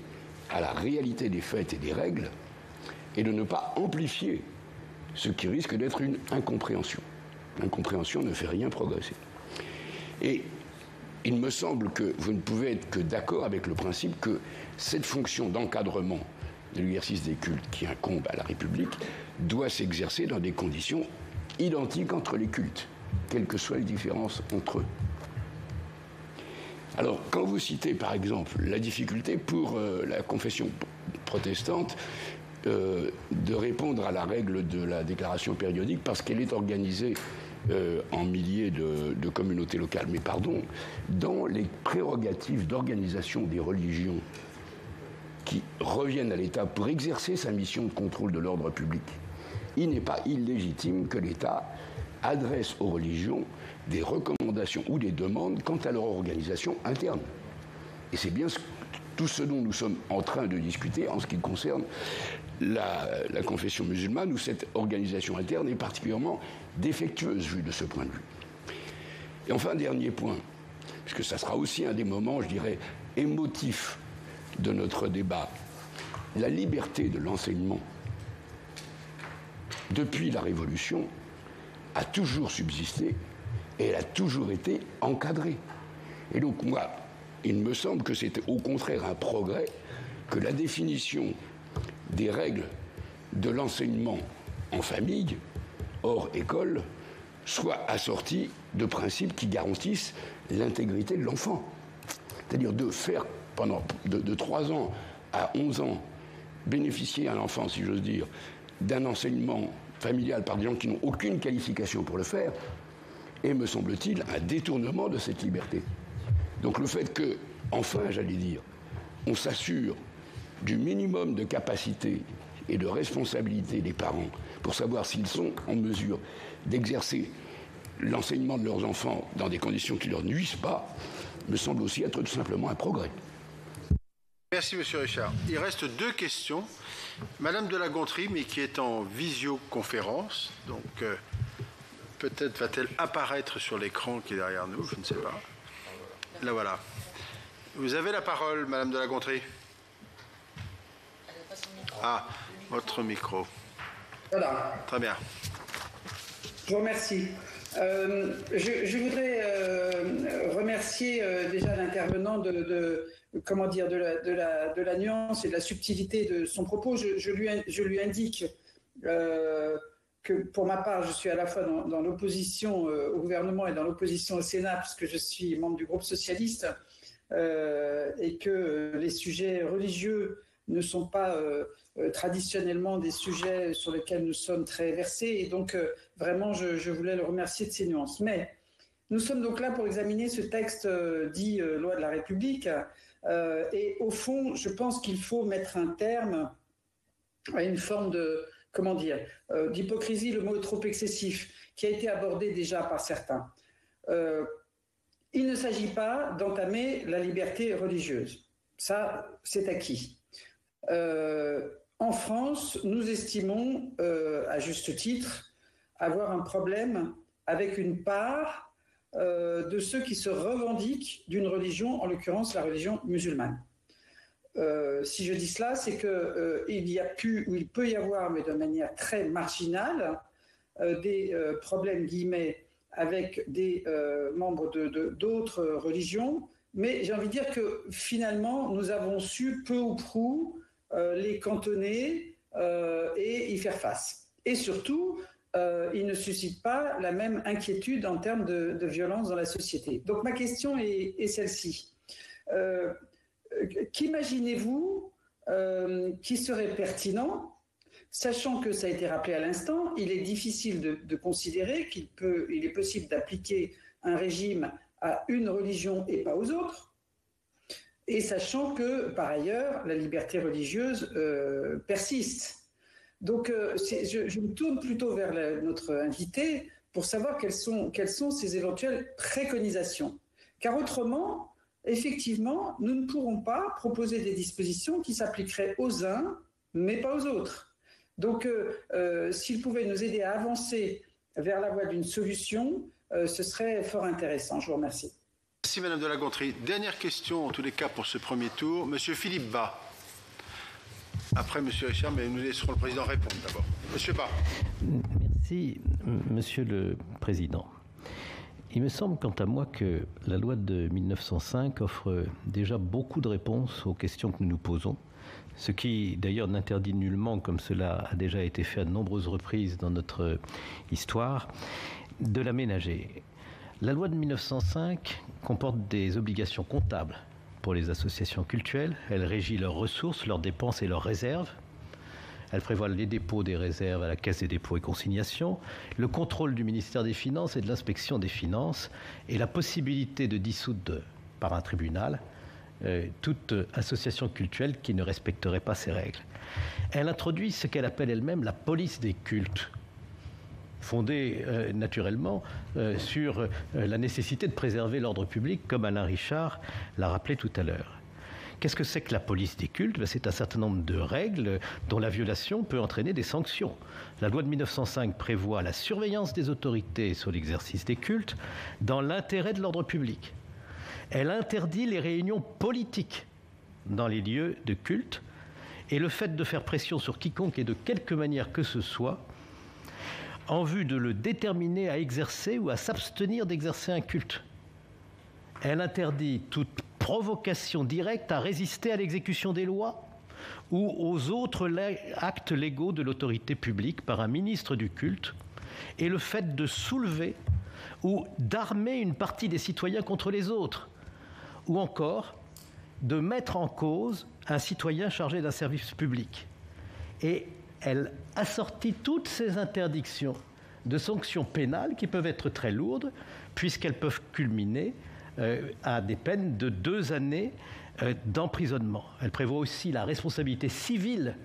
à la réalité des faits et des règles et de ne pas amplifier ce qui risque d'être une incompréhension. L'incompréhension ne fait rien progresser. Et il me semble que vous ne pouvez être que d'accord avec le principe que cette fonction d'encadrement de l'exercice des cultes qui incombe à la République doit s'exercer dans des conditions identiques entre les cultes, quelles que soient les différences entre eux. Alors, quand vous citez, par exemple, la difficulté pour la confession protestante de répondre à la règle de la déclaration périodique parce qu'elle est organisée en milliers de communautés locales. Mais pardon, dans les prérogatives d'organisation des religions qui reviennent à l'État pour exercer sa mission de contrôle de l'ordre public, il n'est pas illégitime que l'État adresse aux religions des recommandations ou des demandes quant à leur organisation interne. Et c'est bien tout ce dont nous sommes en train de discuter en ce qui concerne la confession musulmane, où cette organisation interne est particulièrement défectueuse vue de ce point de vue. Et enfin, dernier point, puisque ça sera aussi un des moments, je dirais, émotifs de notre débat, la liberté de l'enseignement, depuis la Révolution, a toujours subsisté et elle a toujours été encadrée. Et donc, moi, il me semble que c'est au contraire un progrès que la définition des règles de l'enseignement en famille, hors école, soit assortie de principes qui garantissent l'intégrité de l'enfant. C'est-à-dire de faire, pendant de 3 ans à 11 ans, bénéficier à l'enfant, si j'ose dire, d'un enseignement familial par des gens qui n'ont aucune qualification pour le faire, est, me semble-t-il, un détournement de cette liberté. Donc le fait que, enfin, j'allais dire, on s'assure du minimum de capacité et de responsabilité des parents pour savoir s'ils sont en mesure d'exercer l'enseignement de leurs enfants dans des conditions qui ne leur nuisent pas, me semble aussi être tout simplement un progrès. Merci, Monsieur Richard. Il reste 2 questions. Madame de la Gontrie, mais qui est en visioconférence, donc peut-être va-t-elle apparaître sur l'écran qui est derrière nous, je ne sais pas. Là, voilà. Vous avez la parole, Madame de la Gontrie. Ah, votre micro. Voilà. Très bien. Je vous remercie. Je voudrais remercier déjà l'intervenant de la nuance et de la subtilité de son propos. Je lui indique que pour ma part, je suis à la fois dans l'opposition au gouvernement et dans l'opposition au Sénat, puisque je suis membre du groupe socialiste, et que les sujets religieux ne sont pas traditionnellement des sujets sur lesquels nous sommes très versés. Et donc, vraiment, je voulais le remercier de ces nuances. Mais nous sommes donc là pour examiner ce texte dit loi de la République. Et au fond, je pense qu'il faut mettre un terme à une forme de, d'hypocrisie, le mot est trop excessif, qui a été abordé déjà par certains. Il ne s'agit pas d'entamer la liberté religieuse. Ça, c'est acquis. En France, nous estimons, à juste titre, avoir un problème avec une part de ceux qui se revendiquent d'une religion, en l'occurrence la religion musulmane. Si je dis cela, c'est qu'il peut y avoir, mais de manière très marginale, des problèmes, guillemets, avec des membres d'autres religions, mais j'ai envie de dire que finalement, nous avons su peu ou prou les cantonner et y faire face. Et surtout, ils ne suscitent pas la même inquiétude en termes de violence dans la société. Donc ma question est celle-ci. Qu'imaginez-vous qui serait pertinent, sachant que ça a été rappelé à l'instant, il est difficile de considérer qu'il est possible d'appliquer un régime à une religion et pas aux autres, et sachant que, par ailleurs, la liberté religieuse persiste. Donc, je me tourne plutôt vers notre invité pour savoir quelles sont ces éventuelles préconisations. Car autrement, effectivement, nous ne pourrons pas proposer des dispositions qui s'appliqueraient aux uns, mais pas aux autres. Donc, s'il pouvait nous aider à avancer vers la voie d'une solution, ce serait fort intéressant. Je vous remercie. Merci Madame de la Gontrie. Dernière question en tous les cas pour ce premier tour. Monsieur Philippe Bas. Après Monsieur Richard, mais nous laisserons le Président répondre d'abord. Monsieur Bas. Merci Monsieur le Président. Il me semble quant à moi que la loi de 1905 offre déjà beaucoup de réponses aux questions que nous nous posons, ce qui d'ailleurs n'interdit nullement, comme cela a déjà été fait à de nombreuses reprises dans notre histoire, de l'aménager. La loi de 1905 comporte des obligations comptables pour les associations cultuelles. Elle régit leurs ressources, leurs dépenses et leurs réserves. Elle prévoit les dépôts des réserves à la Caisse des dépôts et consignations, le contrôle du ministère des Finances et de l'inspection des finances et la possibilité de dissoudre par un tribunal toute association cultuelle qui ne respecterait pas ces règles. Elle introduit ce qu'elle appelle elle-même la police des cultes, fondée naturellement sur la nécessité de préserver l'ordre public, comme Alain Richard l'a rappelé tout à l'heure. Qu'est-ce que c'est que la police des cultes ? C'est un certain nombre de règles dont la violation peut entraîner des sanctions. La loi de 1905 prévoit la surveillance des autorités sur l'exercice des cultes dans l'intérêt de l'ordre public. Elle interdit les réunions politiques dans les lieux de culte et le fait de faire pression sur quiconque et de quelque manière que ce soit en vue de le déterminer à exercer ou à s'abstenir d'exercer un culte. Elle interdit toute provocation directe à résister à l'exécution des lois ou aux autres actes légaux de l'autorité publique par un ministre du culte et le fait de soulever ou d'armer une partie des citoyens contre les autres ou encore de mettre en cause un citoyen chargé d'un service public. Et elle assortit toutes ces interdictions de sanctions pénales qui peuvent être très lourdes puisqu'elles peuvent culminer à des peines de 2 années d'emprisonnement. Elle prévoit aussi la responsabilité civile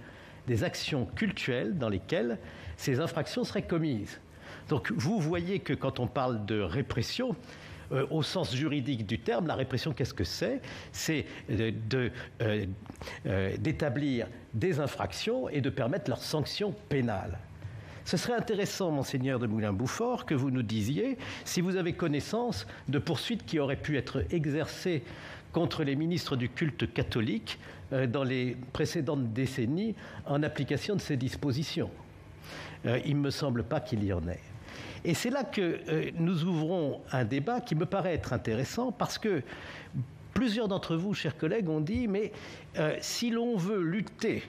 des actions cultuelles dans lesquelles ces infractions seraient commises. Donc vous voyez que quand on parle de répression, au sens juridique du terme, la répression, qu'est-ce que c'est ? C'est d'établir des infractions et de permettre leur sanction pénale. Ce serait intéressant, monseigneur de Moulin-Bouffort, que vous nous disiez si vous avez connaissance de poursuites qui auraient pu être exercées contre les ministres du culte catholique dans les précédentes décennies en application de ces dispositions. Il ne me semble pas qu'il y en ait. Et c'est là que nous ouvrons un débat qui me paraît être intéressant parce que plusieurs d'entre vous, chers collègues, ont dit « mais si l'on veut lutter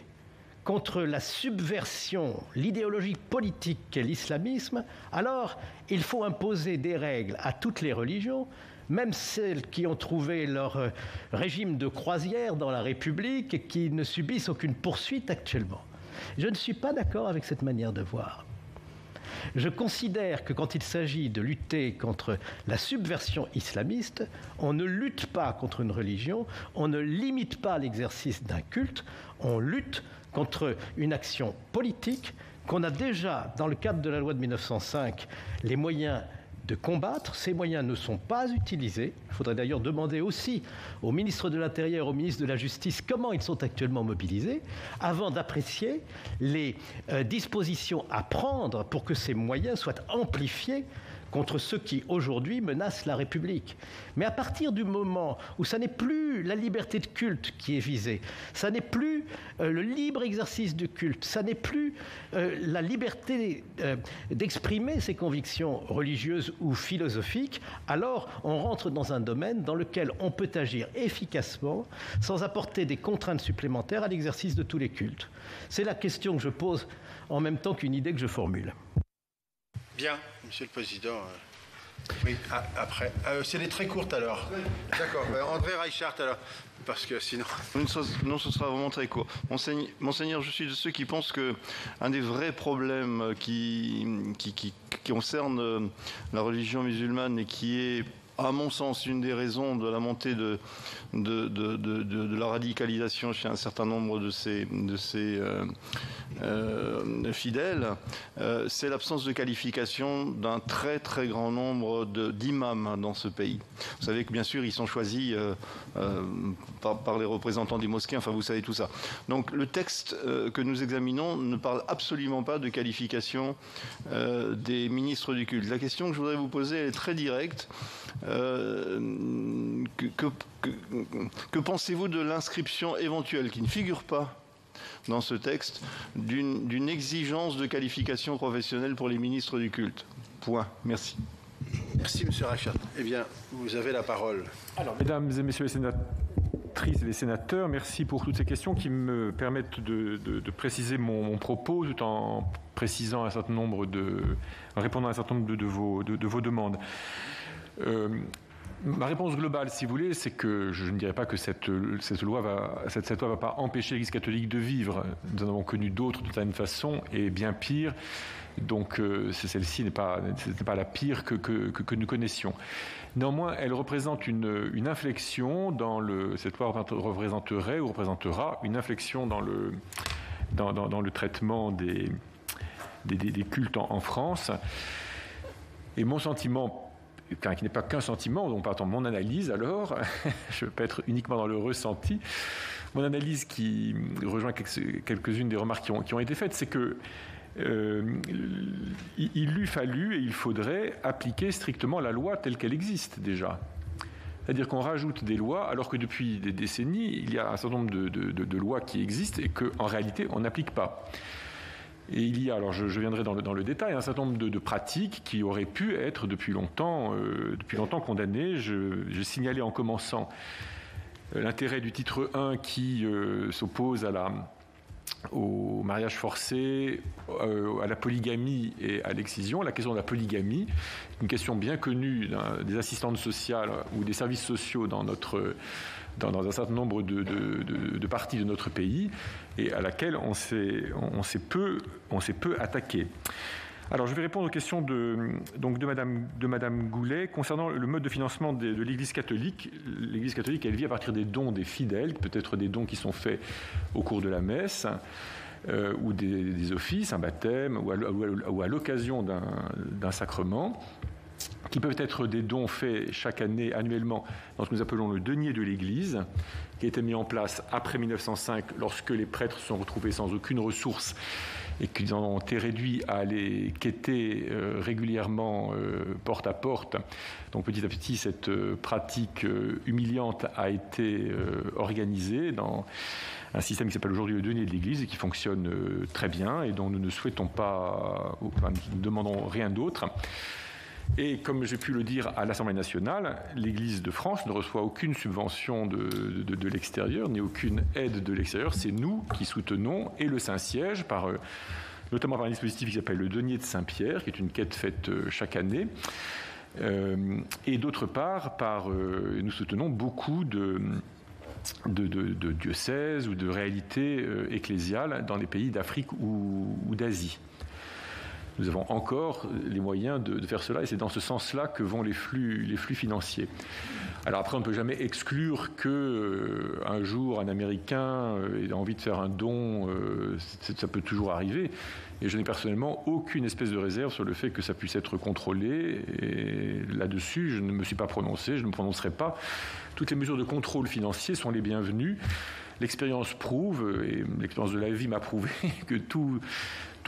contre la subversion, l'idéologie politique qu'est l'islamisme, alors il faut imposer des règles à toutes les religions, même celles qui ont trouvé leur régime de croisière dans la République et qui ne subissent aucune poursuite actuellement. » Je ne suis pas d'accord avec cette manière de voir. Je considère que quand il s'agit de lutter contre la subversion islamiste, on ne lutte pas contre une religion, on ne limite pas l'exercice d'un culte, on lutte contre une action politique qu'on a déjà, dans le cadre de la loi de 1905, les moyens de combattre. Ces moyens ne sont pas utilisés. Il faudrait d'ailleurs demander aussi au ministre de l'Intérieur, au ministre de la Justice, comment ils sont actuellement mobilisés, avant d'apprécier les dispositions à prendre pour que ces moyens soient amplifiés contre ceux qui, aujourd'hui, menacent la République. Mais à partir du moment où ça n'est plus la liberté de culte qui est visée, ça n'est plus le libre exercice du culte, ça n'est plus la liberté d'exprimer ses convictions religieuses ou philosophiques, alors on rentre dans un domaine dans lequel on peut agir efficacement sans apporter des contraintes supplémentaires à l'exercice de tous les cultes. C'est la question que je pose en même temps qu'une idée que je formule. Bien, Monsieur le Président. Oui, après. C'est des très courtes alors. D'accord. André Reichart alors. Parce que sinon. Non, ce sera vraiment très court. Monseigneur, je suis de ceux qui pensent qu'un des vrais problèmes qui concerne la religion musulmane et qui est, à mon sens, une des raisons de la montée de la radicalisation chez un certain nombre de ces fidèles, c'est l'absence de qualification d'un très très grand nombre d'imams dans ce pays. Vous savez que bien sûr ils sont choisis par les représentants des mosquées, enfin vous savez tout ça. Donc le texte que nous examinons ne parle absolument pas de qualification des ministres du culte. La question que je voudrais vous poser, elle est très directe. Que pensez-vous de l'inscription éventuelle, qui ne figure pas dans ce texte, d'une exigence de qualification professionnelle pour les ministres du culte ? Point. Merci. Merci, M. Reichart. Eh bien, vous avez la parole. Alors, mesdames et messieurs les sénatrices et les sénateurs, merci pour toutes ces questions qui me permettent de préciser mon propos tout en précisant un certain nombre en répondant à un certain nombre de vos demandes. Ma réponse globale, si vous voulez, c'est que je ne dirais pas que cette loi va pas empêcher l'Église catholique de vivre. Nous en avons connu d'autres de certaine façon, et bien pire. Donc celle-ci n'est pas la pire que nous connaissions. Néanmoins, elle représente une inflexion cette loi représenterait ou représentera une inflexion dans le traitement des cultes en France. Et mon sentiment, qui n'est pas qu'un sentiment, on part en mon analyse alors, je ne veux pas être uniquement dans le ressenti, mon analyse qui rejoint quelques-unes des remarques qui ont été faites, c'est que il eût fallu et il faudrait appliquer strictement la loi telle qu'elle existe déjà. C'est-à-dire qu'on rajoute des lois alors que depuis des décennies, il y a un certain nombre de lois qui existent et qu'en réalité, on n'applique pas. Et il y a, alors je viendrai dans le détail, un certain nombre de pratiques qui auraient pu être depuis longtemps condamnées. J'ai signalé en commençant l'intérêt du titre 1 qui s'oppose au mariage forcé, à la polygamie et à l'excision. La question de la polygamie, une question bien connue des assistantes sociales ou des services sociaux dans un certain nombre de parties de notre pays et à laquelle on s'est peu attaqué. Alors, je vais répondre aux questions de Madame Goulet concernant le mode de financement de l'Église catholique. L'Église catholique, elle vit à partir des dons des fidèles, peut-être des dons qui sont faits au cours de la messe, ou des offices, un baptême, ou à l'occasion d'un sacrement, qui peuvent être des dons faits chaque année, annuellement, dans ce que nous appelons le denier de l'Église, qui a été mis en place après 1905, lorsque les prêtres se sont retrouvés sans aucune ressource et qu'ils en ont été réduits à aller quêter régulièrement porte à porte. Donc petit à petit, cette pratique humiliante a été organisée dans un système qui s'appelle aujourd'hui le denier de l'Église et qui fonctionne très bien et dont nous ne souhaitons pas, enfin, nous ne demandons rien d'autre. Et comme j'ai pu le dire à l'Assemblée nationale, l'Église de France ne reçoit aucune subvention de l'extérieur, ni aucune aide de l'extérieur. C'est nous qui soutenons et le Saint-Siège, notamment par un dispositif qui s'appelle le Denier de Saint-Pierre, qui est une quête faite chaque année. Et d'autre part, nous soutenons beaucoup de diocèses ou de réalités ecclésiales dans les pays d'Afrique ou d'Asie. Nous avons encore les moyens de faire cela et c'est dans ce sens-là que vont les flux financiers. Alors après, on ne peut jamais exclure qu'un jour, un Américain ait envie de faire un don, ça peut toujours arriver. Et je n'ai personnellement aucune espèce de réserve sur le fait que ça puisse être contrôlé. Et là-dessus, je ne me suis pas prononcé, je ne me prononcerai pas. Toutes les mesures de contrôle financier sont les bienvenues. L'expérience prouve, et l'expérience de la vie m'a prouvé, que tout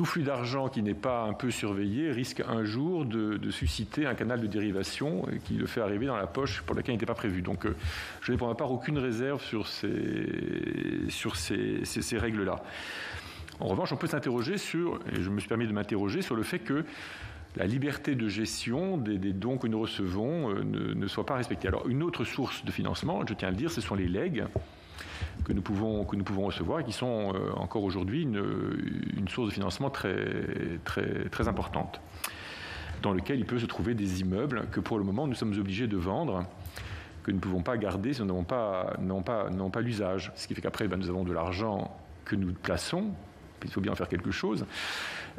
flux d'argent qui n'est pas un peu surveillé risque un jour de susciter un canal de dérivation qui le fait arriver dans la poche pour laquelle il n'était pas prévu. Donc je n'ai pour ma part aucune réserve sur ces règles-là. En revanche, on peut s'interroger et je me suis permis de m'interroger sur le fait que la liberté de gestion des dons que nous recevons ne soit pas respectée. Alors une autre source de financement, je tiens à le dire, ce sont les legs que nous pouvons recevoir et qui sont encore aujourd'hui une source de financement très, très, très importante, dans lequel il peut se trouver des immeubles que pour le moment nous sommes obligés de vendre, que nous ne pouvons pas garder si nous n'avons pas l'usage. Ce qui fait qu'après, nous avons de l'argent que nous plaçons, il faut bien en faire quelque chose,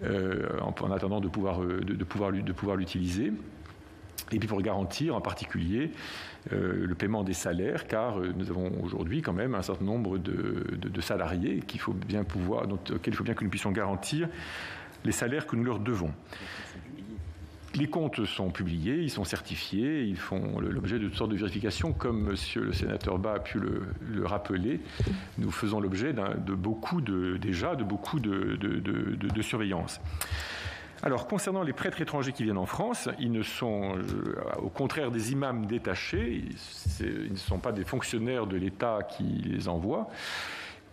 en attendant de pouvoir l'utiliser. Et puis pour garantir en particulier le paiement des salaires, car nous avons aujourd'hui quand même un certain nombre de salariés auxquels il faut bien que nous puissions garantir les salaires que nous leur devons. Les comptes sont publiés, ils sont certifiés, ils font l'objet de toutes sortes de vérifications, comme Monsieur le sénateur Bas a pu le rappeler. Nous faisons l'objet de beaucoup de surveillance. Alors, concernant les prêtres étrangers qui viennent en France, ils ne sont, au contraire des imams détachés, ils ne sont pas des fonctionnaires de l'État qui les envoient,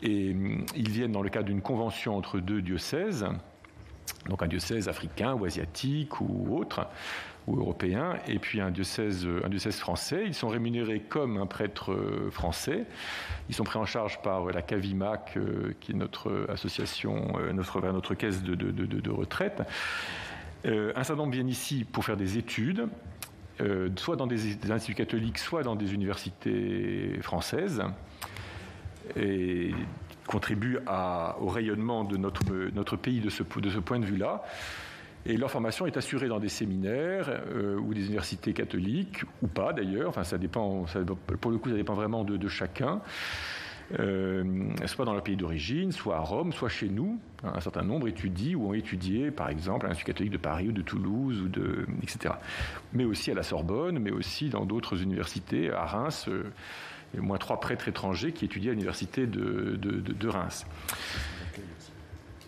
et ils viennent dans le cadre d'une convention entre deux diocèses, donc un diocèse africain ou asiatique ou autre, ou européen, et puis un diocèse français. Ils sont rémunérés comme un prêtre français. Ils sont pris en charge par la CAVIMAC, qui est notre association, notre caisse de retraite. Un certain nombre viennent ici pour faire des études, soit dans des instituts catholiques, soit dans des universités françaises, et contribuent au rayonnement de notre pays de ce point de vue-là. Et leur formation est assurée dans des séminaires ou des universités catholiques, ou pas d'ailleurs, enfin ça dépend, pour le coup ça dépend vraiment de chacun, soit dans leur pays d'origine, soit à Rome, soit chez nous. Un certain nombre étudient ou ont étudié, par exemple, à l'Institut catholique de Paris ou de Toulouse, etc. Mais aussi à la Sorbonne, mais aussi dans d'autres universités, à Reims, au moins 3 prêtres étrangers qui étudient à l'université de Reims.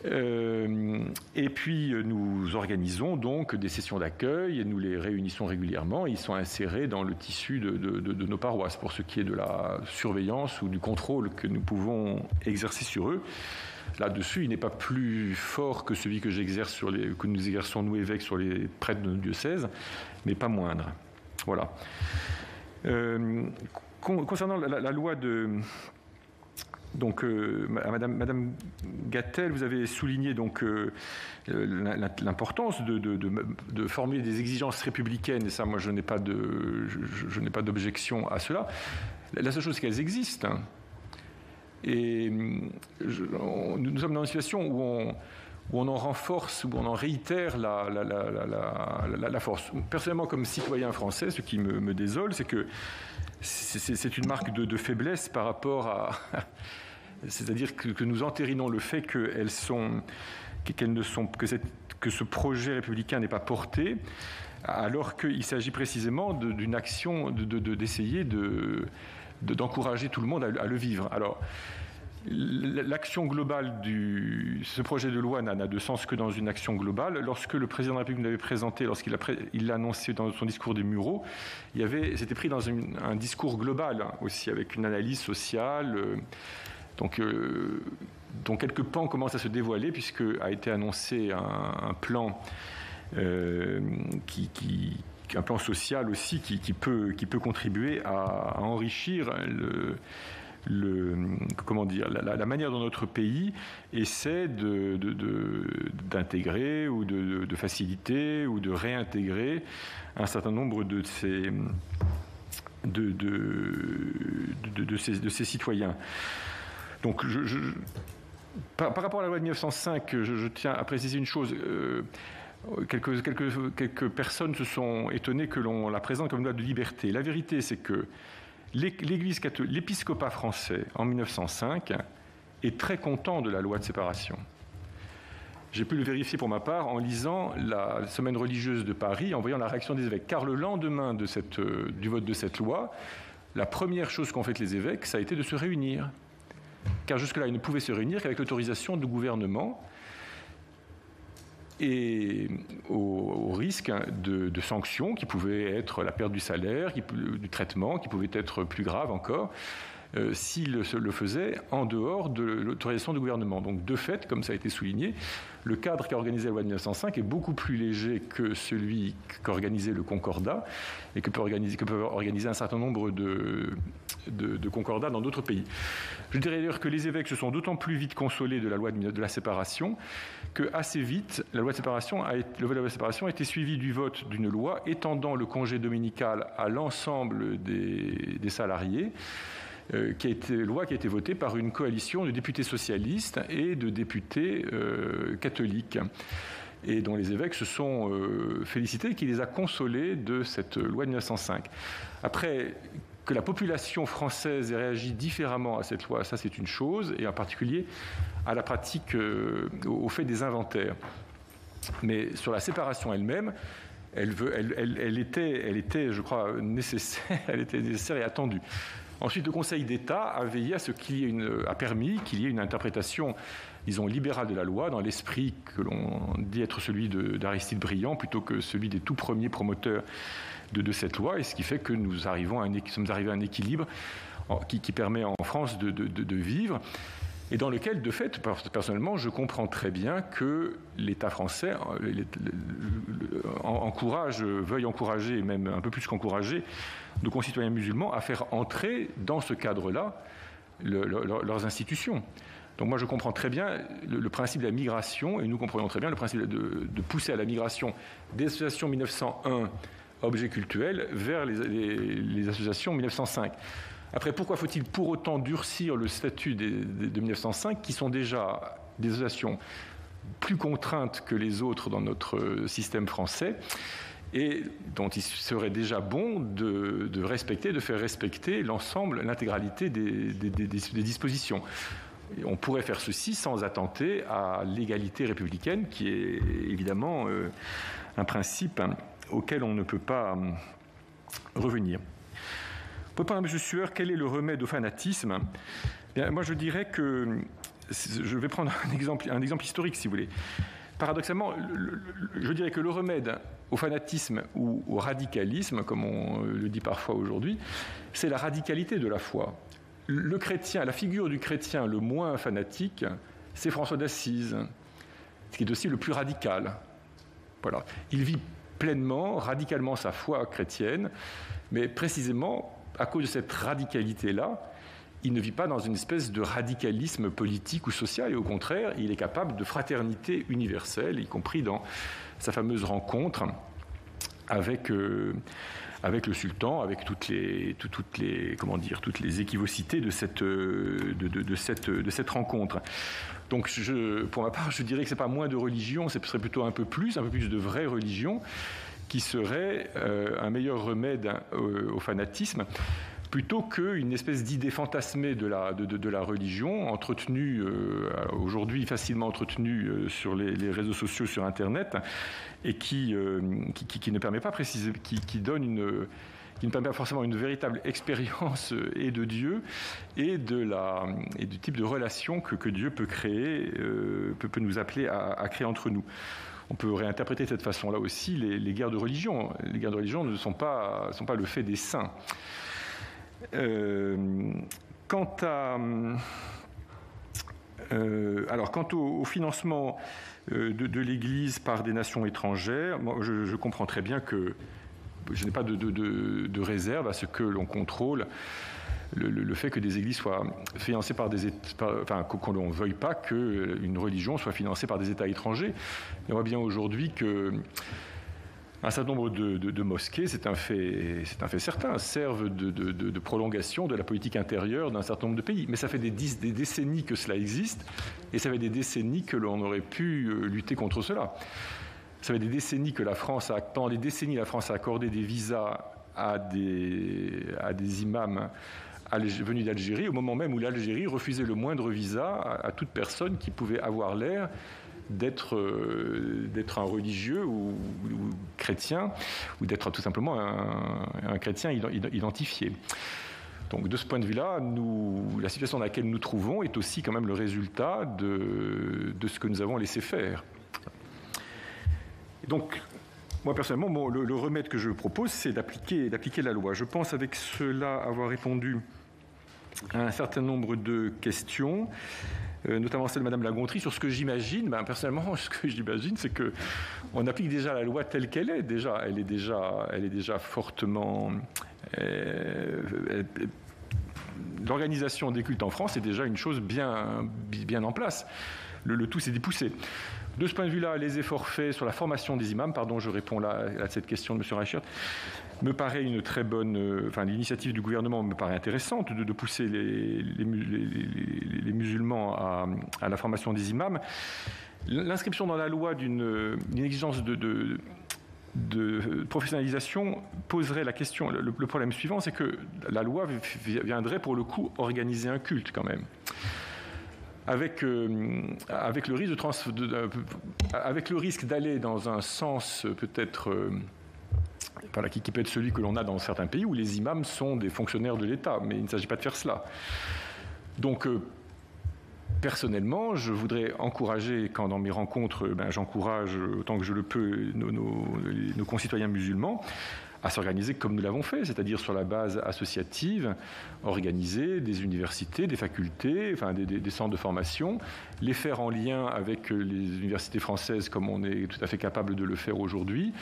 Et puis nous organisons donc des sessions d'accueil et nous les réunissons régulièrement. Ils sont insérés dans le tissu de nos paroisses pour ce qui est de la surveillance ou du contrôle que nous pouvons exercer sur eux. Là-dessus, il n'est pas plus fort que celui que nous exerçons, nous évêques, sur les prêtres de nos diocèses, mais pas moindre. Voilà. Concernant la loi de... Donc, Madame Gatel, vous avez souligné donc l'importance de formuler des exigences républicaines, et ça, moi, je n'ai pas d'objection à cela. La seule chose, c'est qu'elles existent. Hein. Et nous sommes dans une situation où où on en renforce, où on en réitère la force. Personnellement, comme citoyen français, ce qui me désole, c'est que c'est une marque de faiblesse par rapport à... C'est-à-dire que nous entérinons le fait que ce projet républicain n'est pas porté, alors qu'il s'agit précisément d'une action d'essayer d'encourager tout le monde à le vivre. Alors, l'action globale ce projet de loi n'a de sens que dans une action globale. Lorsque le président de la République l'avait présenté, lorsqu'il l'a annoncé dans son discours des Mureaux, c'était pris dans un discours global aussi, avec une analyse sociale, dont quelques pans commencent à se dévoiler, puisque a été annoncé un plan un plan social aussi qui peut contribuer à enrichir la manière dont notre pays essaie d'intégrer ou de faciliter ou de réintégrer un certain nombre de ses citoyens. Donc, par rapport à la loi de 1905, je tiens à préciser une chose. Quelques personnes se sont étonnées que l'on la présente comme une loi de liberté. La vérité, c'est que l'Église catholique, l'épiscopat français, en 1905, est très content de la loi de séparation. J'ai pu le vérifier pour ma part en lisant la Semaine religieuse de Paris, en voyant la réaction des évêques. Car le lendemain du vote de cette loi, la première chose qu'ont fait les évêques, ça a été de se réunir. Car jusque-là, ils ne pouvaient se réunir qu'avec l'autorisation du gouvernement, et au risque de sanctions qui pouvaient être la perte du salaire, du traitement, qui pouvaient être plus graves encore, s'il le faisait en dehors de l'autorisation du gouvernement. Donc, de fait, comme ça a été souligné, le cadre qu'a organisé la loi de 1905 est beaucoup plus léger que celui qu'organisait le Concordat et que peuvent organiser un certain nombre de concordats dans d'autres pays. Je dirais d'ailleurs que les évêques se sont d'autant plus vite consolés de la loi de la séparation que assez vite, la loi de séparation a été suivie du vote d'une loi étendant le congé dominical à l'ensemble des salariés, loi qui a été votée par une coalition de députés socialistes et de députés catholiques, et dont les évêques se sont félicités et qui les a consolés de cette loi de 1905. Après, que la population française ait réagi différemment à cette loi, ça c'est une chose, et en particulier à la pratique, au fait des inventaires. Mais sur la séparation elle-même, elle était, je crois, nécessaire, elle était nécessaire et attendue. Ensuite, le Conseil d'État a veillé à ce a permis qu'il y ait une interprétation, disons, libérale de la loi, dans l'esprit que l'on dit être celui d'Aristide Briand, plutôt que celui des tout premiers promoteurs de cette loi, et ce qui fait que nous sommes arrivés à un équilibre qui permet en France de vivre, et dans lequel, de fait, personnellement, je comprends très bien que l'État français veuille encourager, et même un peu plus qu'encourager, nos concitoyens musulmans à faire entrer dans ce cadre-là leurs institutions. Donc moi, je comprends très bien le principe de la migration, et nous comprenons très bien le principe de pousser à la migration des associations 1901 objets cultuels vers les associations 1905. Après, pourquoi faut-il pour autant durcir le statut de 1905, qui sont déjà des associations plus contraintes que les autres dans notre système français, et dont il serait déjà bon de faire respecter l'intégralité des dispositions. Et on pourrait faire ceci sans attenter à l'égalité républicaine, qui est évidemment un principe auquel on ne peut pas revenir. Pour répondre à M. Sueur, quel est le remède au fanatisme ? Bien, moi, je dirais que... Je vais prendre un exemple historique, si vous voulez. Paradoxalement, je dirais que le remède au fanatisme ou au radicalisme, comme on le dit parfois aujourd'hui, c'est la radicalité de la foi. Le chrétien, la figure du chrétien le moins fanatique, c'est François d'Assise, qui est aussi le plus radical. Voilà. Il vit pleinement, radicalement sa foi chrétienne, mais précisément, à cause de cette radicalité-là, il ne vit pas dans une espèce de radicalisme politique ou social, et au contraire, il est capable de fraternité universelle, y compris dans sa fameuse rencontre avec avec le sultan, avec toutes les équivocités de cette rencontre. Donc, pour ma part, je dirais que c'est pas moins de religion, ce serait plutôt un peu plus de vraie religion, qui serait un meilleur remède au fanatisme, plutôt qu'une espèce d'idée fantasmée de la religion, entretenue, aujourd'hui facilement entretenue sur les réseaux sociaux, sur Internet, et qui ne permet pas préciser, qui ne permet pas forcément une véritable expérience et de Dieu et du type de relation que Dieu peut créer, peut nous appeler à créer entre nous. On peut réinterpréter de cette façon-là aussi les guerres de religion. Les guerres de religion ne sont pas le fait des saints. Quant au financement de l'Église par des nations étrangères, moi, je comprends très bien que je n'ai pas de réserve à ce que l'on contrôle le fait que des églises soient financées par des États, qu'on ne veuille pas qu'une religion soit financée par des États étrangers. On voit bien aujourd'hui que un certain nombre de mosquées, c'est un fait certain, servent de prolongation de la politique intérieure d'un certain nombre de pays. Mais ça fait des décennies que cela existe, et ça fait des décennies que l'on aurait pu lutter contre cela. Ça fait des décennies que pendant des décennies, la France a accordé des visas à des imams venus d'Algérie, au moment même où l'Algérie refusait le moindre visa à toute personne qui pouvait avoir l'air d'être un religieux ou chrétien, ou d'être tout simplement un chrétien identifié. Donc de ce point de vue-là, la situation dans laquelle nous trouvons est aussi quand même le résultat de ce que nous avons laissé faire. Donc, moi personnellement, le remède que je propose, c'est d'appliquer la loi. Je pense avec cela avoir répondu à un certain nombre de questions, notamment celle de Mme Lagontrie, sur ce que j'imagine. Personnellement, ce que j'imagine, c'est qu'on applique déjà la loi telle qu'elle est. Elle est déjà fortement... L'organisation des cultes en France est déjà une chose bien en place. Le tout, c'est d'y pousser. De ce point de vue-là, les efforts faits sur la formation des imams, je réponds là à cette question de M. Reichert, me paraît une très bonne... l'initiative du gouvernement me paraît intéressante de pousser les musulmans à la formation des imams. L'inscription dans la loi d'une exigence de professionnalisation poserait la question. Le problème suivant, c'est que la loi viendrait pour le coup organiser un culte quand même. Avec le risque d'aller dans un sens peut-être qui peut être celui que l'on a dans certains pays où les imams sont des fonctionnaires de l'État, mais il ne s'agit pas de faire cela. Donc personnellement, je voudrais encourager, quand dans mes rencontres, j'encourage autant que je le peux nos concitoyens musulmans à s'organiser comme nous l'avons fait, c'est-à-dire sur la base associative, organiser des universités, des facultés, des centres de formation, les faire en lien avec les universités françaises comme on est tout à fait capable de le faire aujourd'hui.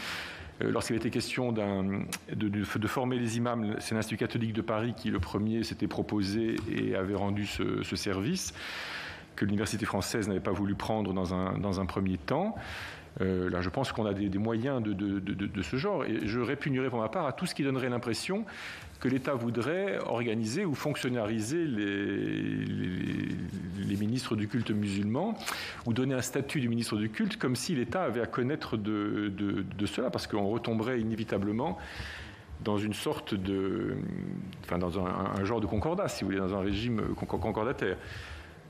Lorsqu'il était question de former les imams, c'est l'Institut catholique de Paris qui, le premier, s'était proposé et avait rendu ce service que l'université française n'avait pas voulu prendre dans un premier temps. Là, je pense qu'on a des moyens de ce genre, et je répugnerai pour ma part à tout ce qui donnerait l'impression que l'État voudrait organiser ou fonctionnariser les ministres du culte musulman, ou donner un statut du ministre du culte comme si l'État avait à connaître de cela, parce qu'on retomberait inévitablement dans une sorte dans un genre de concordat, si vous voulez, dans un régime concordataire.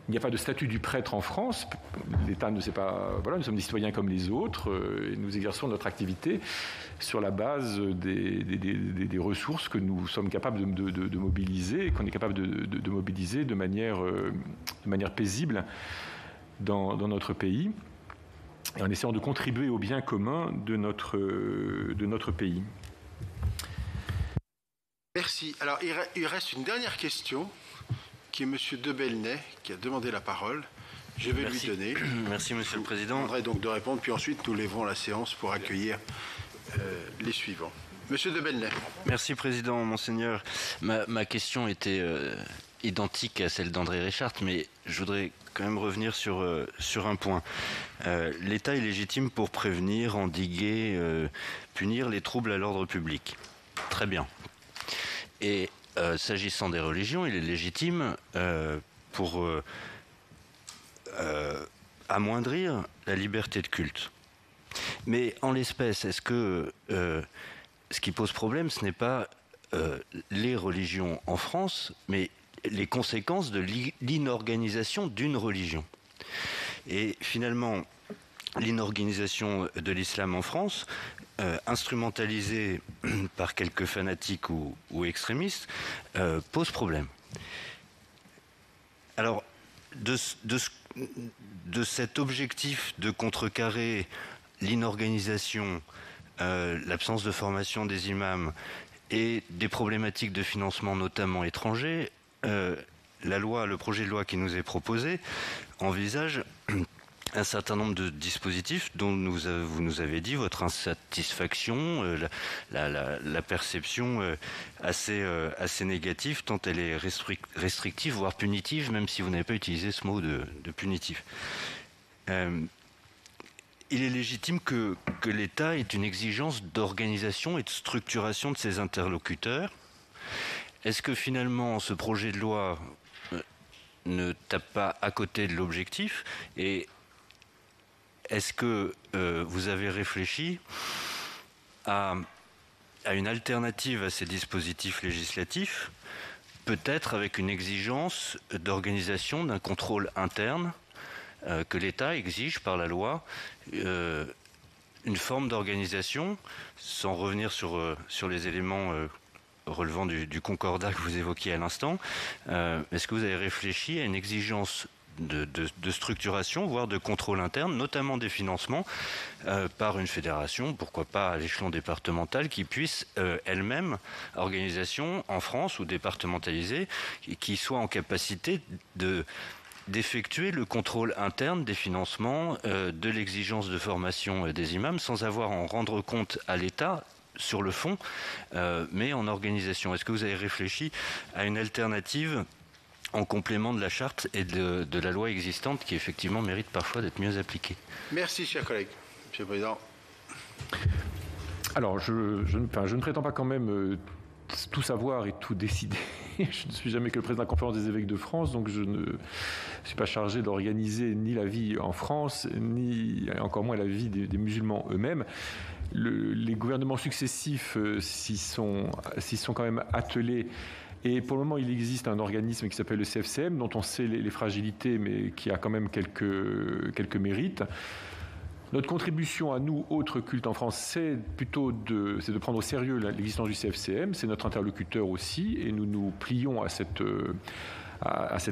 Il n'y a pas de statut du prêtre en France. L'État ne sait pas... Voilà, nous sommes des citoyens comme les autres et nous exerçons notre activité sur la base des ressources que nous sommes capables de mobiliser et qu'on est capable de mobiliser de manière paisible dans notre pays, et en essayant de contribuer au bien commun de notre pays. Merci. Alors, il reste une dernière question, qui est M. de Bellnay, qui a demandé la parole. Je vais lui donner. Merci, Monsieur le Président. Je demanderai donc de répondre, puis ensuite nous lèverons la séance pour accueillir les suivants. Monsieur de Bellnay. Merci, Président, Monseigneur. Ma question était identique à celle d'André Reichert, mais je voudrais quand même revenir sur un point. L'État est légitime pour prévenir, endiguer, punir les troubles à l'ordre public. très bien. Et s'agissant des religions, il est légitime pour amoindrir la liberté de culte. Mais en l'espèce, est-ce que ce qui pose problème, ce n'est pas les religions en France, mais les conséquences de l'inorganisation d'une religion? Et finalement, l'inorganisation de l'islam en France, instrumentalisée par quelques fanatiques ou extrémistes, pose problème. Alors, de cet objectif de contrecarrer l'inorganisation, l'absence de formation des imams et des problématiques de financement notamment étrangers, le projet de loi qui nous est proposé envisage un certain nombre de dispositifs dont vous nous avez dit votre insatisfaction, la perception assez négative, tant elle est restrictive, voire punitive, même si vous n'avez pas utilisé ce mot de punitif. Il est légitime que l'État ait une exigence d'organisation et de structuration de ses interlocuteurs. Est-ce que finalement ce projet de loi ne tape pas à côté de l'objectif? Et est-ce que vous avez réfléchi à une alternative à ces dispositifs législatifs, peut-être avec une exigence d'organisation d'un contrôle interne que l'État exige par la loi, une forme d'organisation, sans revenir sur les éléments relevant du concordat que vous évoquiez à l'instant. Est-ce que vous avez réfléchi à une exigence de structuration, voire de contrôle interne, notamment des financements, par une fédération, pourquoi pas à l'échelon départemental, qui puisse elle-même, organisation en France ou départementalisée, qui soit en capacité d'effectuer le contrôle interne des financements, de l'exigence de formation des imams, sans avoir à en rendre compte à l'État sur le fond, mais en organisation. Est-ce que vous avez réfléchi à une alternative en complément de la charte et de la loi existante qui effectivement mérite parfois d'être mieux appliquée? Merci, cher collègue. Monsieur le Président. Alors, je ne prétends pas quand même tout savoir et tout décider. Je ne suis jamais que le président de la Conférence des évêques de France, donc je ne suis pas chargé d'organiser ni la vie en France, ni encore moins la vie des musulmans eux-mêmes. Les gouvernements successifs s'y sont quand même attelés. Et pour le moment, il existe un organisme qui s'appelle le CFCM, dont on sait les fragilités, mais qui a quand même quelques mérites. Notre contribution à nous, autres cultes en France, c'est de prendre au sérieux l'existence du CFCM. C'est notre interlocuteur aussi, et nous nous plions à cette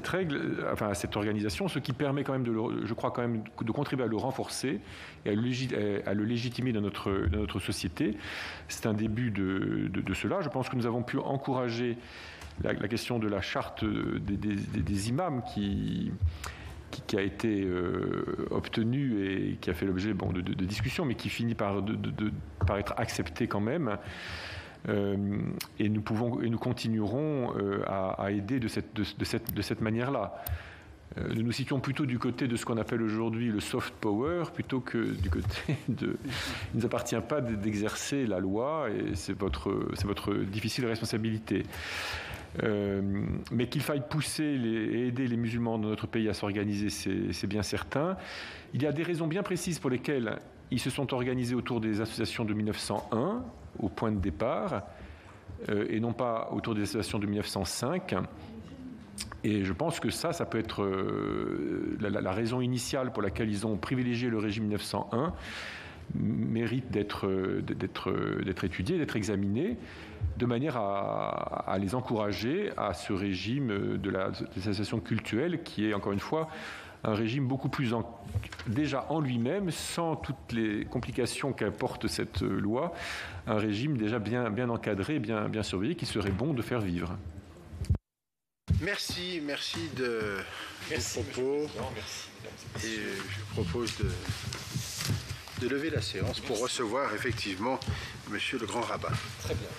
règle, enfin à cette organisation, ce qui permet quand même de contribuer à le renforcer et à le légitimer dans notre société. C'est un début de cela. Je pense que nous avons pu encourager la question de la charte des imams qui a été obtenue et qui a fait l'objet de discussions, mais qui finit par être acceptée quand même. Et nous continuerons à aider de cette manière-là. Nous nous situons plutôt du côté de ce qu'on appelle aujourd'hui le soft power, plutôt que du côté il ne nous appartient pas d'exercer la loi, et c'est votre difficile responsabilité. Mais qu'il faille pousser et aider les musulmans de notre pays à s'organiser, c'est bien certain. Il y a des raisons bien précises pour lesquelles ils se sont organisés autour des associations de 1901, au point de départ, et non pas autour des associations de 1905. Et je pense que ça peut être la raison initiale pour laquelle ils ont privilégié le régime 1901, mérite d'être étudié, d'être examiné, de manière à les encourager à ce régime des associations cultuelles, qui est, encore une fois, un régime beaucoup plus déjà en lui-même, sans toutes les complications qu'apporte cette loi, un régime déjà bien encadré, bien surveillé, qui serait bon de faire vivre. Merci de vos propos. Merci. Et je propose de lever la séance pour recevoir effectivement Monsieur le Grand Rabbin. Très bien.